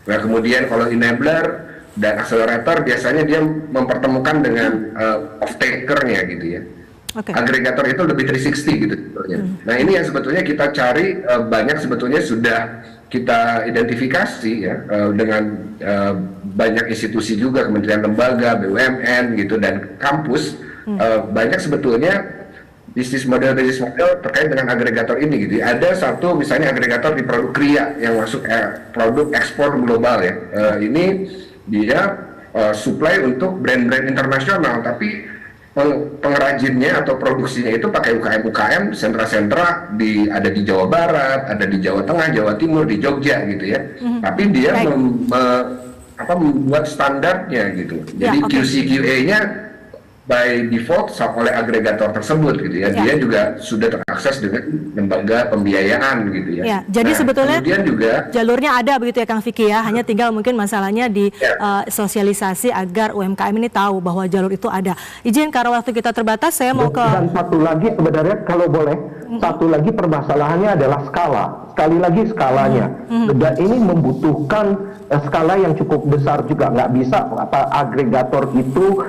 [SPEAKER 2] Nah kemudian kalau enabler dan akselerator biasanya dia mempertemukan dengan off-taker-nya gitu ya. Agregator itu lebih 360 gitu sebetulnya. Nah ini yang sebetulnya kita cari, banyak sebetulnya sudah kita identifikasi ya, dengan banyak institusi juga, kementerian lembaga, BUMN gitu, dan kampus. Banyak sebetulnya bisnis model terkait dengan agregator ini gitu. Ada satu misalnya agregator di produk kria yang masuk produk ekspor global ya. Ini dia supply untuk brand-brand internasional, tapi pengrajinnya atau produksinya itu pakai UKM, sentra-sentra ada di Jawa Barat, ada di Jawa Tengah, Jawa Timur, di Jogja gitu ya. Tapi dia membuat standarnya gitu. Jadi QC/QA-nya by default oleh agregator tersebut gitu ya. Dia juga sudah terakses dengan lembaga pembiayaan gitu ya.
[SPEAKER 1] Jadi sebetulnya
[SPEAKER 2] juga
[SPEAKER 1] jalurnya ada begitu ya Kang Vicky ya. Hanya tinggal mungkin masalahnya di sosialisasi agar UMKM ini tahu bahwa jalur itu ada. Izin karena waktu kita terbatas, saya mau ke...
[SPEAKER 4] Dan satu lagi sebenarnya kalau boleh, satu lagi permasalahannya adalah skala. Sekali lagi skalanya. Dan ini membutuhkan skala yang cukup besar juga. Nggak bisa agregator itu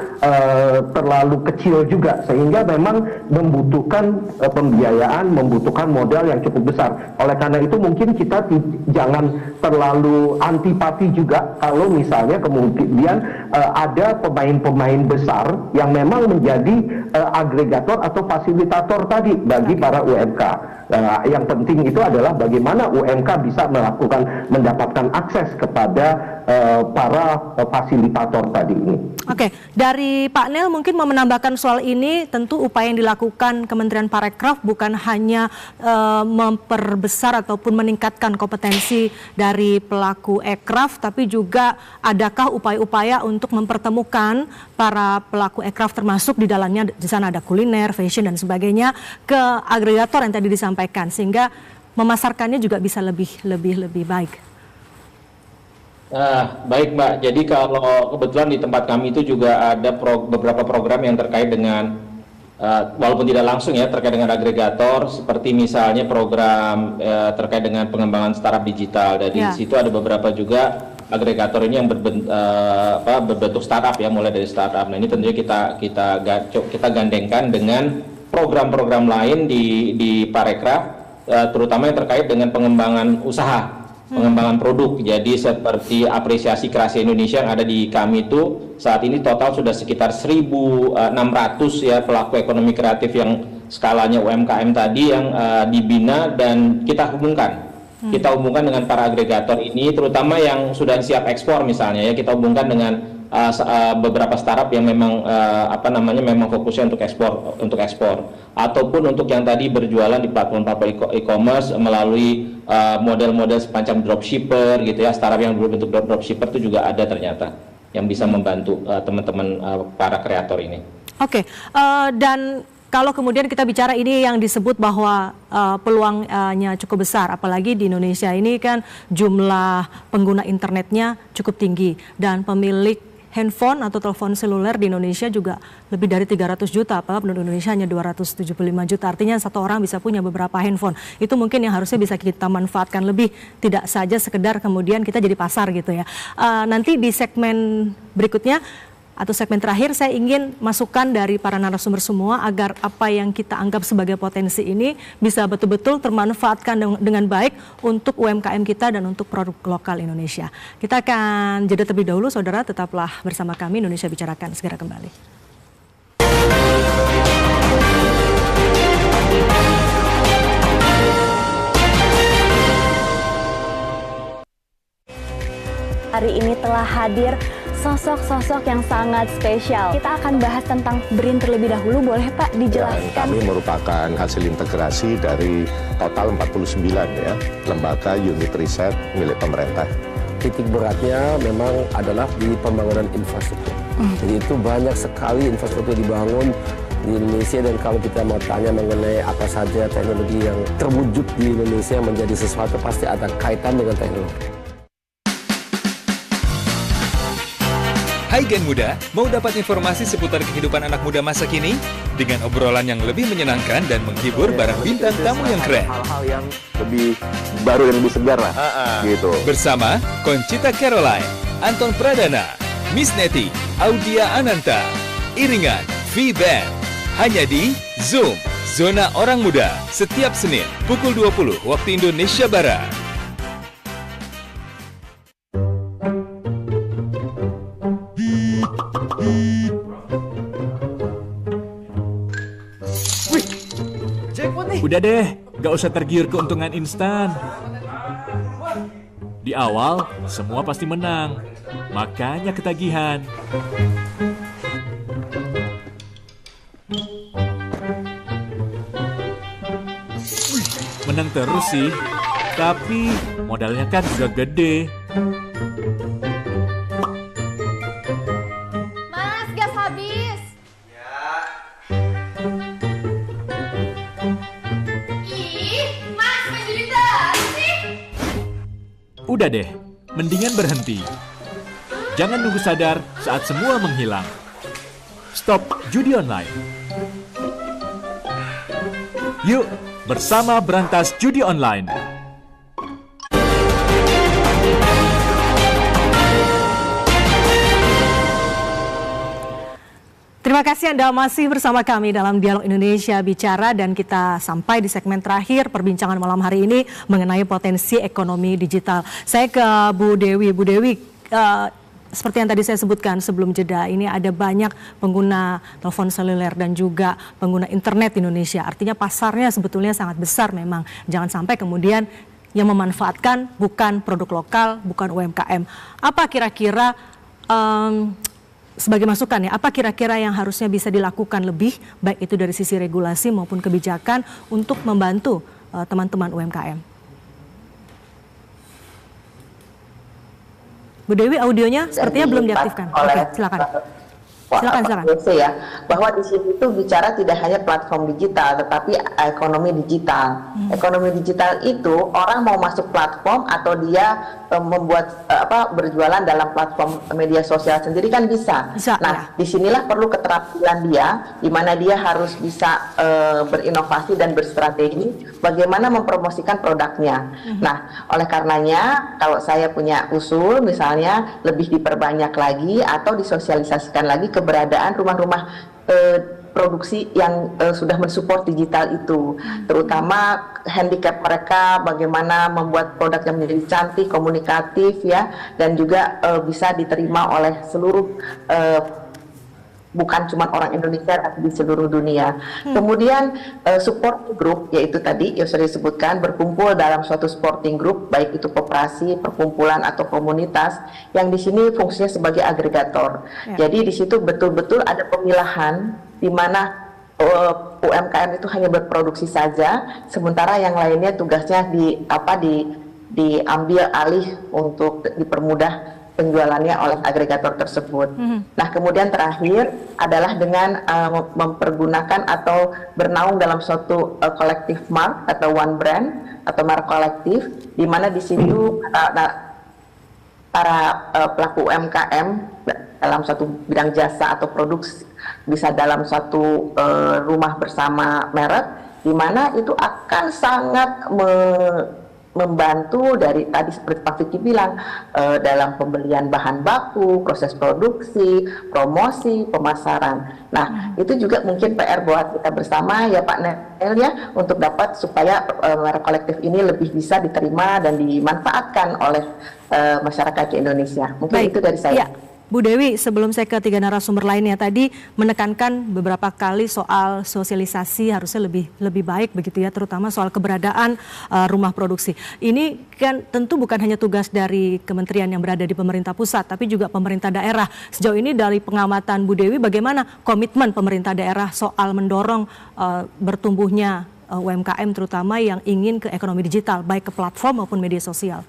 [SPEAKER 4] terlalu kecil juga, sehingga memang membutuhkan pembiayaan, membutuhkan modal yang cukup besar. Oleh karena itu mungkin kita jangan terlalu antipati juga kalau misalnya kemudian ada pemain-pemain besar yang memang menjadi agregator atau fasilitator tadi bagi para UMK. Yang penting itu adalah bagaimana UMK bisa mendapatkan akses kepada para fasilitator tadi ini.
[SPEAKER 1] Oke, dari Pak Nel mungkin mau menambahkan soal ini. Tentu upaya yang dilakukan Kementerian Parekraf bukan hanya memperbesar ataupun meningkatkan kompetensi dari pelaku ekraf, tapi juga adakah upaya-upaya untuk mempertemukan para pelaku ekraf, termasuk di dalamnya di sana ada kuliner, fashion dan sebagainya, ke agregator yang tadi disampaikan, sehingga memasarkannya juga bisa lebih baik.
[SPEAKER 3] Baik Mbak, jadi kalau kebetulan di tempat kami itu juga ada beberapa program yang terkait dengan, walaupun tidak langsung ya, terkait dengan agregator, seperti misalnya program terkait dengan pengembangan startup digital. Dan di situ ada beberapa juga agregator ini yang berbentuk startup ya, mulai dari startup. Nah ini tentunya kita gandengkan dengan program-program lain di Parekraf, terutama yang terkait dengan pengembangan usaha. Pengembangan produk. Jadi seperti apresiasi kreasi Indonesia yang ada di kami itu saat ini total sudah sekitar 1.600 ya pelaku ekonomi kreatif yang skalanya UMKM tadi yang dibina dan kita hubungkan. Kita hubungkan dengan para agregator ini, terutama yang sudah siap ekspor misalnya ya, kita hubungkan dengan beberapa startup yang memang memang fokusnya untuk ekspor ataupun untuk yang tadi berjualan di platform e-commerce melalui model-model semacam dropshipper gitu ya. Startup yang berbentuk dropshipper itu juga ada ternyata yang bisa membantu teman-teman para kreator ini.
[SPEAKER 1] Oke, dan kalau kemudian kita bicara ini yang disebut bahwa peluangnya cukup besar, apalagi di Indonesia ini kan jumlah pengguna internetnya cukup tinggi dan pemilik handphone atau telepon seluler di Indonesia juga lebih dari 300 juta, apalagi penduduk Indonesia hanya 275 juta. Artinya satu orang bisa punya beberapa handphone. Itu mungkin yang harusnya bisa kita manfaatkan lebih, tidak saja sekedar kemudian kita jadi pasar gitu ya. Nanti di segmen berikutnya atau segmen terakhir saya ingin masukan dari para narasumber semua agar apa yang kita anggap sebagai potensi ini bisa betul-betul termanfaatkan dengan baik untuk UMKM kita dan untuk produk lokal Indonesia. Kita akan jeda terlebih dahulu, saudara, tetaplah bersama kami. Indonesia Bicarakan segera kembali.
[SPEAKER 8] Hari ini telah hadir sosok-sosok yang sangat spesial. Kita akan bahas tentang BRIN terlebih dahulu, boleh Pak dijelaskan?
[SPEAKER 9] Ya, kami merupakan hasil integrasi dari total 49 ya, lembaga unit riset milik pemerintah.
[SPEAKER 10] Titik beratnya memang adalah di pembangunan infrastruktur. Jadi itu banyak sekali infrastruktur dibangun di Indonesia, dan kalau kita mau tanya mengenai apa saja teknologi yang terwujud di Indonesia menjadi sesuatu, pasti ada kaitan dengan teknologi.
[SPEAKER 11] Hai Gen Muda, mau dapat informasi seputar kehidupan anak muda masa kini? Dengan obrolan yang lebih menyenangkan dan menghibur bareng bintang tamu yang keren.
[SPEAKER 9] Hal-hal yang lebih baru dan lebih segar lah, gitu.
[SPEAKER 11] Bersama Conchita Caroline, Anton Pradana, Miss Neti, Audia Ananta, Iringan, V-Band. Hanya di Zoom, Zona Orang Muda, setiap Senin, pukul 20 waktu Indonesia Barat.
[SPEAKER 12] Wih, jackpot nih. Udah deh, gak usah tergiur keuntungan instan. Di awal, semua pasti menang. Makanya ketagihan. Wih, menang terus sih. Tapi modalnya kan juga gede.
[SPEAKER 13] Mas, gas habis. Ih, Mas, main judi terus sih.
[SPEAKER 12] Udah deh, mendingan berhenti. Jangan nunggu sadar saat semua menghilang. Stop judi online. Yuk, bersama berantas judi online.
[SPEAKER 1] Terima kasih Anda masih bersama kami dalam Dialog Indonesia Bicara, dan kita sampai di segmen terakhir perbincangan malam hari ini mengenai potensi ekonomi digital. Saya ke Bu Dewi. Bu Dewi, seperti yang tadi saya sebutkan sebelum jeda, ini ada banyak pengguna telepon seluler dan juga pengguna internet di Indonesia. Artinya pasarnya sebetulnya sangat besar memang. Jangan sampai kemudian yang memanfaatkan bukan produk lokal, bukan UMKM. Apa kira-kira sebagai masukan ya, apa kira-kira yang harusnya bisa dilakukan lebih, baik itu dari sisi regulasi maupun kebijakan untuk membantu teman-teman UMKM? Bu Dewi, audionya sepertinya belum diaktifkan. Oke, silakan. Silakan.
[SPEAKER 5] Ya, bahwa di sini itu bicara tidak hanya platform digital, tetapi ekonomi digital. Ekonomi digital itu orang mau masuk platform atau dia membuat berjualan dalam platform media sosial sendiri kan bisa. Nah, disinilah perlu keterampilan dia, di mana dia harus bisa berinovasi dan berstrategi bagaimana mempromosikan produknya. Nah, oleh karenanya kalau saya punya usul, misalnya lebih diperbanyak lagi atau disosialisasikan lagi keberadaan rumah-rumah produksi yang sudah mensupport digital itu, terutama handicap mereka, bagaimana membuat produk yang menjadi cantik, komunikatif ya, dan juga bisa diterima oleh seluruh bukan cuma orang Indonesia tapi di seluruh dunia. Kemudian support group, yaitu tadi yang sudah disebutkan, berkumpul dalam suatu supporting group, baik itu koperasi, perkumpulan atau komunitas, yang di sini fungsinya sebagai agregator. Jadi di situ betul-betul ada pemilahan di mana UMKM itu hanya berproduksi saja, sementara yang lainnya tugasnya diambil alih untuk dipermudah penjualannya oleh agregator tersebut. Nah, kemudian terakhir adalah dengan mempergunakan atau bernaung dalam suatu kolektif mark atau one brand atau merek kolektif, di mana di situ para pelaku UMKM dalam satu bidang jasa atau produksi bisa dalam satu rumah bersama merek, di mana itu akan sangat membantu dari tadi seperti Pak Vicky bilang, dalam pembelian bahan baku, proses produksi, promosi, pemasaran. Nah, itu juga mungkin PR buat kita bersama ya Pak Nel ya, untuk dapat supaya merek kolektif ini lebih bisa diterima dan dimanfaatkan oleh masyarakat di Indonesia. Mungkin itu dari saya.
[SPEAKER 1] Ya. Bu Dewi, sebelum saya ke tiga narasumber lainnya, tadi menekankan beberapa kali soal sosialisasi harusnya lebih baik begitu ya, terutama soal keberadaan rumah produksi. Ini kan tentu bukan hanya tugas dari kementerian yang berada di pemerintah pusat, tapi juga pemerintah daerah. Sejauh ini dari pengamatan Bu Dewi, bagaimana komitmen pemerintah daerah soal mendorong bertumbuhnya UMKM terutama yang ingin ke ekonomi digital, baik ke platform maupun media sosial?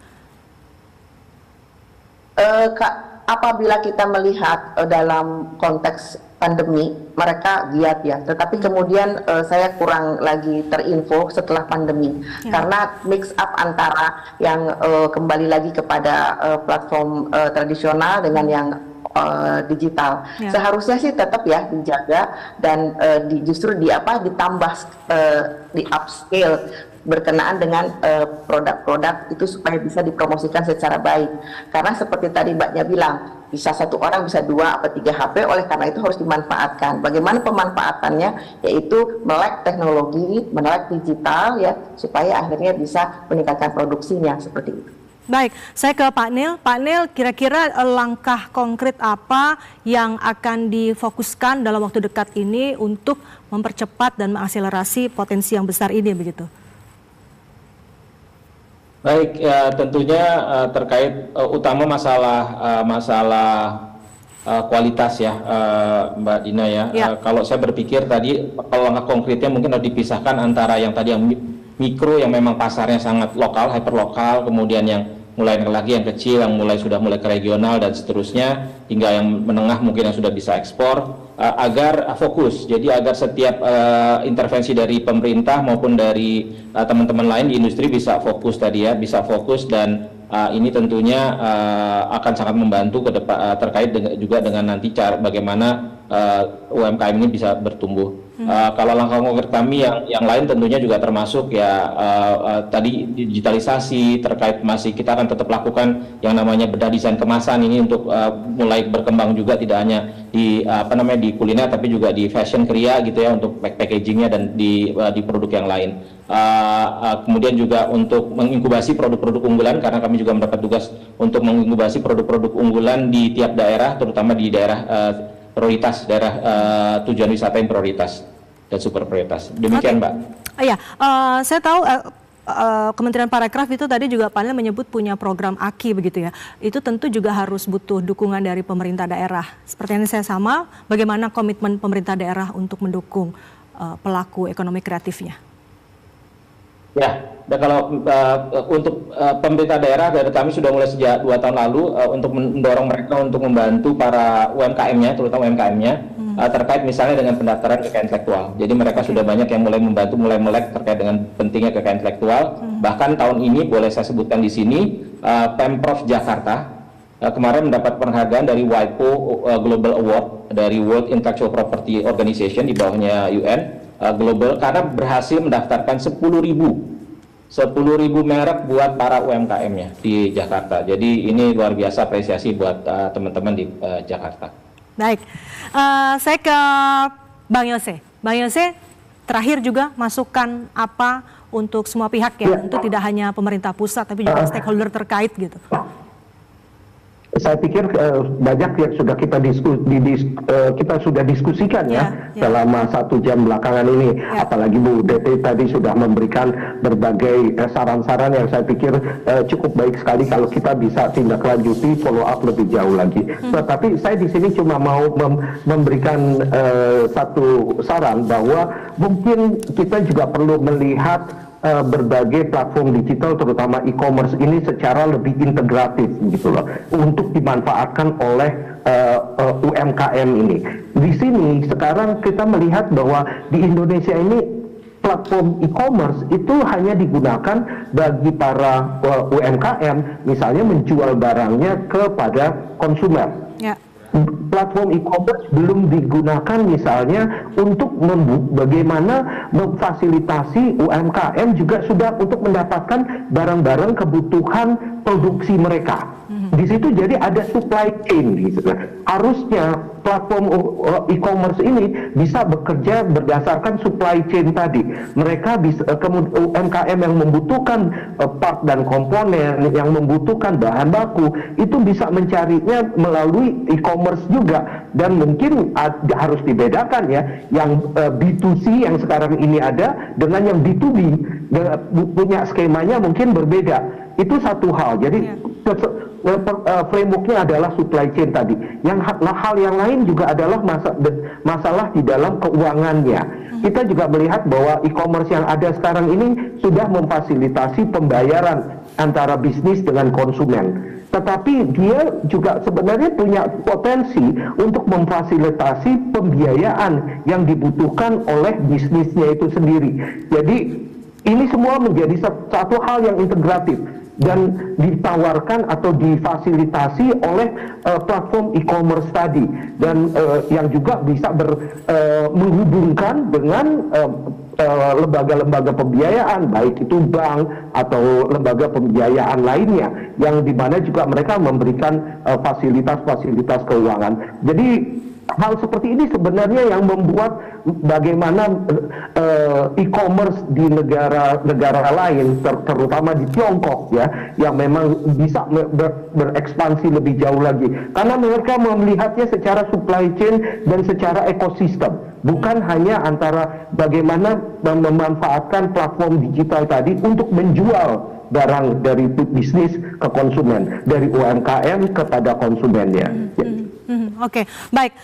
[SPEAKER 5] Apabila kita melihat dalam konteks pandemi, mereka giat ya. Tetapi kemudian saya kurang lagi terinfo setelah pandemi, karena mix up antara yang kembali lagi kepada platform tradisional dengan yang digital. Seharusnya sih tetap ya dijaga dan justru ditambah di upscale berkenaan dengan produk-produk itu supaya bisa dipromosikan secara baik. Karena seperti tadi Mbaknya bilang, bisa satu orang bisa 2 atau 3 HP, oleh karena itu harus dimanfaatkan. Bagaimana pemanfaatannya? Yaitu melek teknologi, melek digital ya, supaya akhirnya bisa meningkatkan produksinya seperti itu.
[SPEAKER 1] Baik, saya ke Pak Nil. Pak Nil, kira-kira langkah konkret apa yang akan difokuskan dalam waktu dekat ini untuk mempercepat dan mengakselerasi potensi yang besar ini begitu?
[SPEAKER 3] Baik, ya, tentunya terkait utama masalah kualitas ya, Mbak Dina ya. Kalau saya berpikir tadi, kalau langkah konkretnya mungkin harus dipisahkan antara yang tadi yang mikro yang memang pasarnya sangat lokal, hyperlokal, kemudian yang mulai lagi yang kecil, yang sudah mulai ke regional dan seterusnya, hingga yang menengah mungkin yang sudah bisa ekspor, agar fokus. Jadi agar setiap intervensi dari pemerintah maupun dari teman-teman lain di industri bisa fokus tadi ya, bisa fokus, dan ini tentunya akan sangat membantu ke depan terkait juga dengan nanti cara bagaimana UMKM ini bisa bertumbuh. Kalau langkah konkret kami yang lain tentunya juga termasuk ya tadi digitalisasi, terkait masih kita akan tetap lakukan yang namanya bedah desain kemasan ini untuk mulai berkembang juga, tidak hanya di di kuliner tapi juga di fashion kriya gitu ya, untuk packagingnya dan di produk yang lain. Kemudian juga untuk menginkubasi produk-produk unggulan, karena kami juga mendapat tugas untuk menginkubasi produk-produk unggulan di tiap daerah, terutama di daerah prioritas, daerah tujuan wisata yang prioritas dan super prioritas. Demikian, Mbak.
[SPEAKER 1] Iya, saya tahu Kementerian Parekraf itu tadi juga panel menyebut punya program AKI begitu ya. Itu tentu juga harus butuh dukungan dari pemerintah daerah. Seperti yang saya sama, bagaimana komitmen pemerintah daerah untuk mendukung pelaku ekonomi kreatifnya?
[SPEAKER 3] Ya, dan kalau untuk pemerintah daerah, dari kami sudah mulai sejak 2 tahun lalu untuk mendorong mereka untuk membantu para UMKM-nya, terutama UMKM-nya, terkait misalnya dengan pendaftaran kekayaan intelektual. Jadi mereka sudah banyak yang mulai membantu, mulai melek terkait dengan pentingnya kekayaan intelektual. Bahkan tahun ini boleh saya sebutkan di sini, Pemprov Jakarta kemarin mendapat penghargaan dari WIPO Global Award dari World Intellectual Property Organization di bawahnya UN. Global, karena berhasil mendaftarkan 10.000 merek buat para UMKM-nya di Jakarta. Jadi ini luar biasa apresiasi buat teman-teman di Jakarta.
[SPEAKER 1] Baik, saya ke Bang Yose. Bang Yose, terakhir juga masukan apa untuk semua pihak ya, tentu tidak hanya pemerintah pusat tapi juga stakeholder terkait gitu.
[SPEAKER 4] Saya pikir banyak yang sudah kita sudah diskusikan ya selama 1 jam belakangan ini. Apalagi Bu DT tadi sudah memberikan berbagai saran-saran yang saya pikir cukup baik sekali kalau kita bisa tindak lanjuti, follow up lebih jauh lagi. Tetapi saya di sini cuma mau memberikan satu saran bahwa mungkin kita juga perlu melihat berbagai platform digital, terutama e-commerce ini secara lebih integratif gitu loh, untuk dimanfaatkan oleh UMKM ini. Di sini sekarang kita melihat bahwa di Indonesia ini platform e-commerce itu hanya digunakan bagi para UMKM, misalnya menjual barangnya kepada konsumer. Platform e-commerce belum digunakan misalnya untuk bagaimana memfasilitasi UMKM juga sudah untuk mendapatkan barang-barang kebutuhan produksi mereka. Di situ jadi ada supply chain gitu. Harusnya platform e-commerce ini bisa bekerja berdasarkan supply chain tadi. Mereka bisa UMKM yang membutuhkan part dan komponen, yang membutuhkan bahan baku, itu bisa mencarinya melalui e-commerce juga. Dan mungkin harus dibedakan ya, yang B2C yang sekarang ini ada dengan yang B2B, punya skemanya mungkin berbeda. Itu satu hal. Jadi frameworknya adalah supply chain tadi. Hal yang lain juga adalah masalah di dalam keuangannya. Kita juga melihat bahwa e-commerce yang ada sekarang ini sudah memfasilitasi pembayaran antara bisnis dengan konsumen. Tetapi dia juga sebenarnya punya potensi untuk memfasilitasi pembiayaan yang dibutuhkan oleh bisnisnya itu sendiri. Jadi ini semua menjadi satu hal yang integratif dan ditawarkan atau difasilitasi oleh platform e-commerce tadi, dan yang juga bisa menghubungkan dengan lembaga-lembaga pembiayaan, baik itu bank atau lembaga pembiayaan lainnya, yang dimana juga mereka memberikan fasilitas-fasilitas keuangan. Jadi hal seperti ini sebenarnya yang membuat bagaimana e-commerce di negara-negara lain, terutama di Tiongkok ya, yang memang bisa berekspansi lebih jauh lagi, karena mereka melihatnya secara supply chain dan secara ekosistem, bukan hanya antara bagaimana memanfaatkan platform digital tadi untuk menjual barang dari bisnis ke konsumen, dari UMKM kepada konsumennya.
[SPEAKER 1] Oke, baik.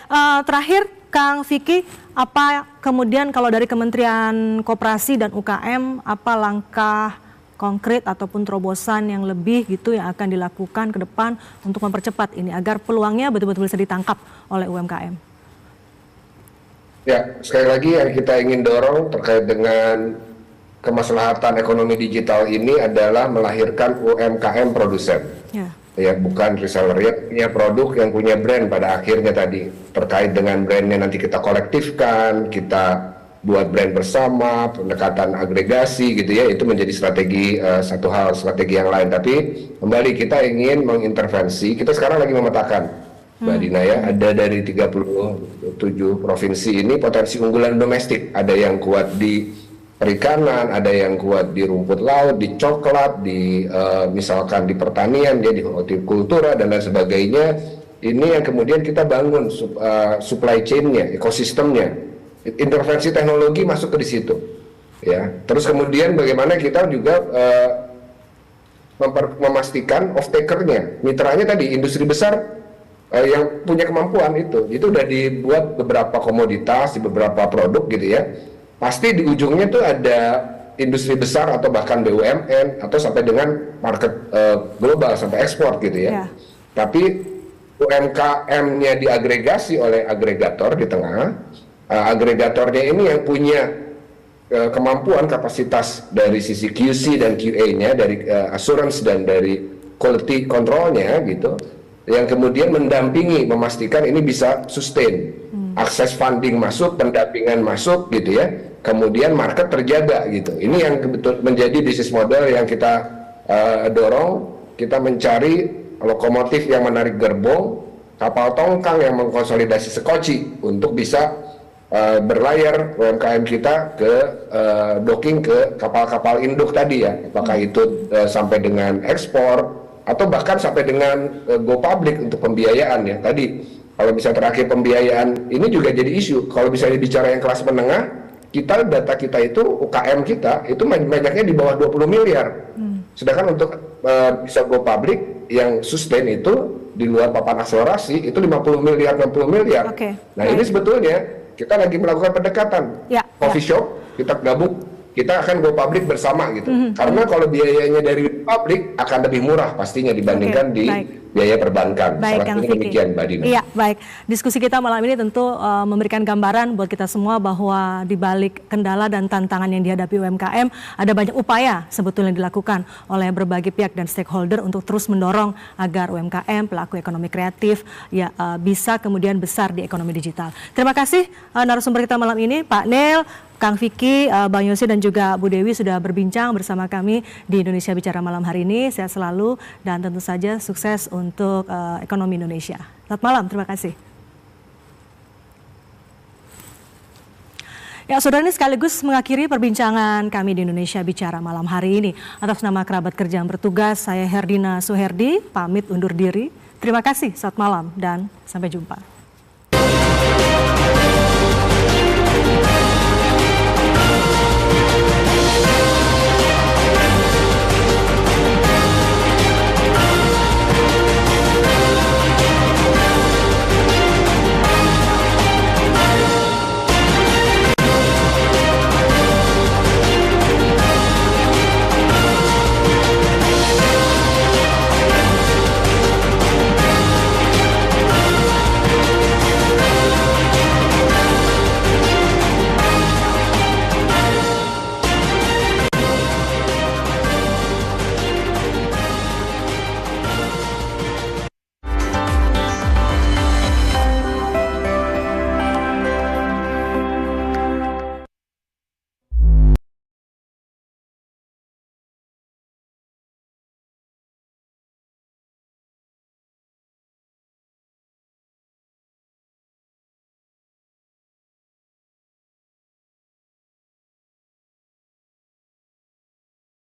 [SPEAKER 1] Terakhir, Kang Vicky, apa kemudian kalau dari Kementerian Koperasi dan UKM, apa langkah konkret ataupun terobosan yang lebih gitu yang akan dilakukan ke depan untuk mempercepat ini agar peluangnya betul-betul bisa ditangkap oleh UMKM?
[SPEAKER 2] Ya, sekali lagi yang kita ingin dorong terkait dengan kemaslahatan ekonomi digital ini adalah melahirkan UMKM produsen. Ya, bukan reseller, ya punya produk yang punya brand pada akhirnya tadi. Terkait dengan brandnya nanti kita kolektifkan, kita buat brand bersama, pendekatan agregasi gitu ya, itu menjadi strategi satu hal, strategi yang lain. Tapi kembali kita ingin mengintervensi, kita sekarang lagi memetakan, Mbak Dina ya, ada dari 37 provinsi ini potensi unggulan domestik, ada yang kuat di perikanan, ada yang kuat di rumput laut, di coklat, di misalkan di pertanian, di hortikultura dan lain sebagainya. Ini yang kemudian kita bangun supply chain-nya, ekosistemnya, intervensi teknologi masuk ke di situ, ya. Terus kemudian bagaimana kita juga memastikan off-taker-nya, mitranya tadi industri besar yang punya kemampuan itu udah dibuat beberapa komoditas di beberapa produk gitu ya. Pasti di ujungnya tuh ada industri besar atau bahkan BUMN atau sampai dengan market global sampai ekspor gitu ya. Tapi UMKM-nya diagregasi oleh agregator di tengah. Agregatornya ini yang punya kemampuan kapasitas dari sisi QC dan QA-nya, dari assurance dan dari quality control-nya gitu. Yang kemudian mendampingi, memastikan ini bisa sustain. Akses funding masuk, pendampingan masuk gitu ya. Kemudian market terjaga gitu. Ini yang menjadi bisnis model yang kita dorong. Kita mencari lokomotif yang menarik gerbong, kapal tongkang yang mengkonsolidasi sekoci untuk bisa berlayar UMKM kita ke docking ke kapal-kapal induk tadi ya. Apakah itu sampai dengan ekspor atau bahkan sampai dengan go public untuk pembiayaan ya. Tadi kalau bisa terakhir pembiayaan ini juga jadi isu. Kalau bisa bicara yang kelas menengah, data kita itu UKM kita itu banyaknya di bawah 20 miliar. Sedangkan untuk bisa go public yang sustain itu di luar papan akselerasi itu 50 miliar, 60 miliar. Nah, ini sebetulnya kita lagi melakukan pendekatan. Coffee shop kita gabung, kita akan go public bersama gitu. Karena kalau biayanya dari public akan lebih murah pastinya dibandingkan di biaya perbankan.
[SPEAKER 1] Baik,
[SPEAKER 2] Salah satunya demikian, Mbak Dina.
[SPEAKER 1] Iya, baik. Diskusi kita malam ini tentu memberikan gambaran buat kita semua bahwa di balik kendala dan tantangan yang dihadapi UMKM, ada banyak upaya sebetulnya dilakukan oleh berbagai pihak dan stakeholder untuk terus mendorong agar UMKM, pelaku ekonomi kreatif, ya bisa kemudian besar di ekonomi digital. Terima kasih narasumber kita malam ini, Pak Nel, Kang Vicky, Bang Yosi dan juga Bu Dewi sudah berbincang bersama kami di Indonesia Bicara malam hari ini. Sehat selalu dan tentu saja sukses untuk ekonomi Indonesia. Selamat malam, terima kasih. Ya, saudara, ini sekaligus mengakhiri perbincangan kami di Indonesia Bicara malam hari ini. Atas nama kerabat kerja yang bertugas, saya Herdina Suherdi, pamit undur diri. Terima kasih, selamat malam dan sampai jumpa.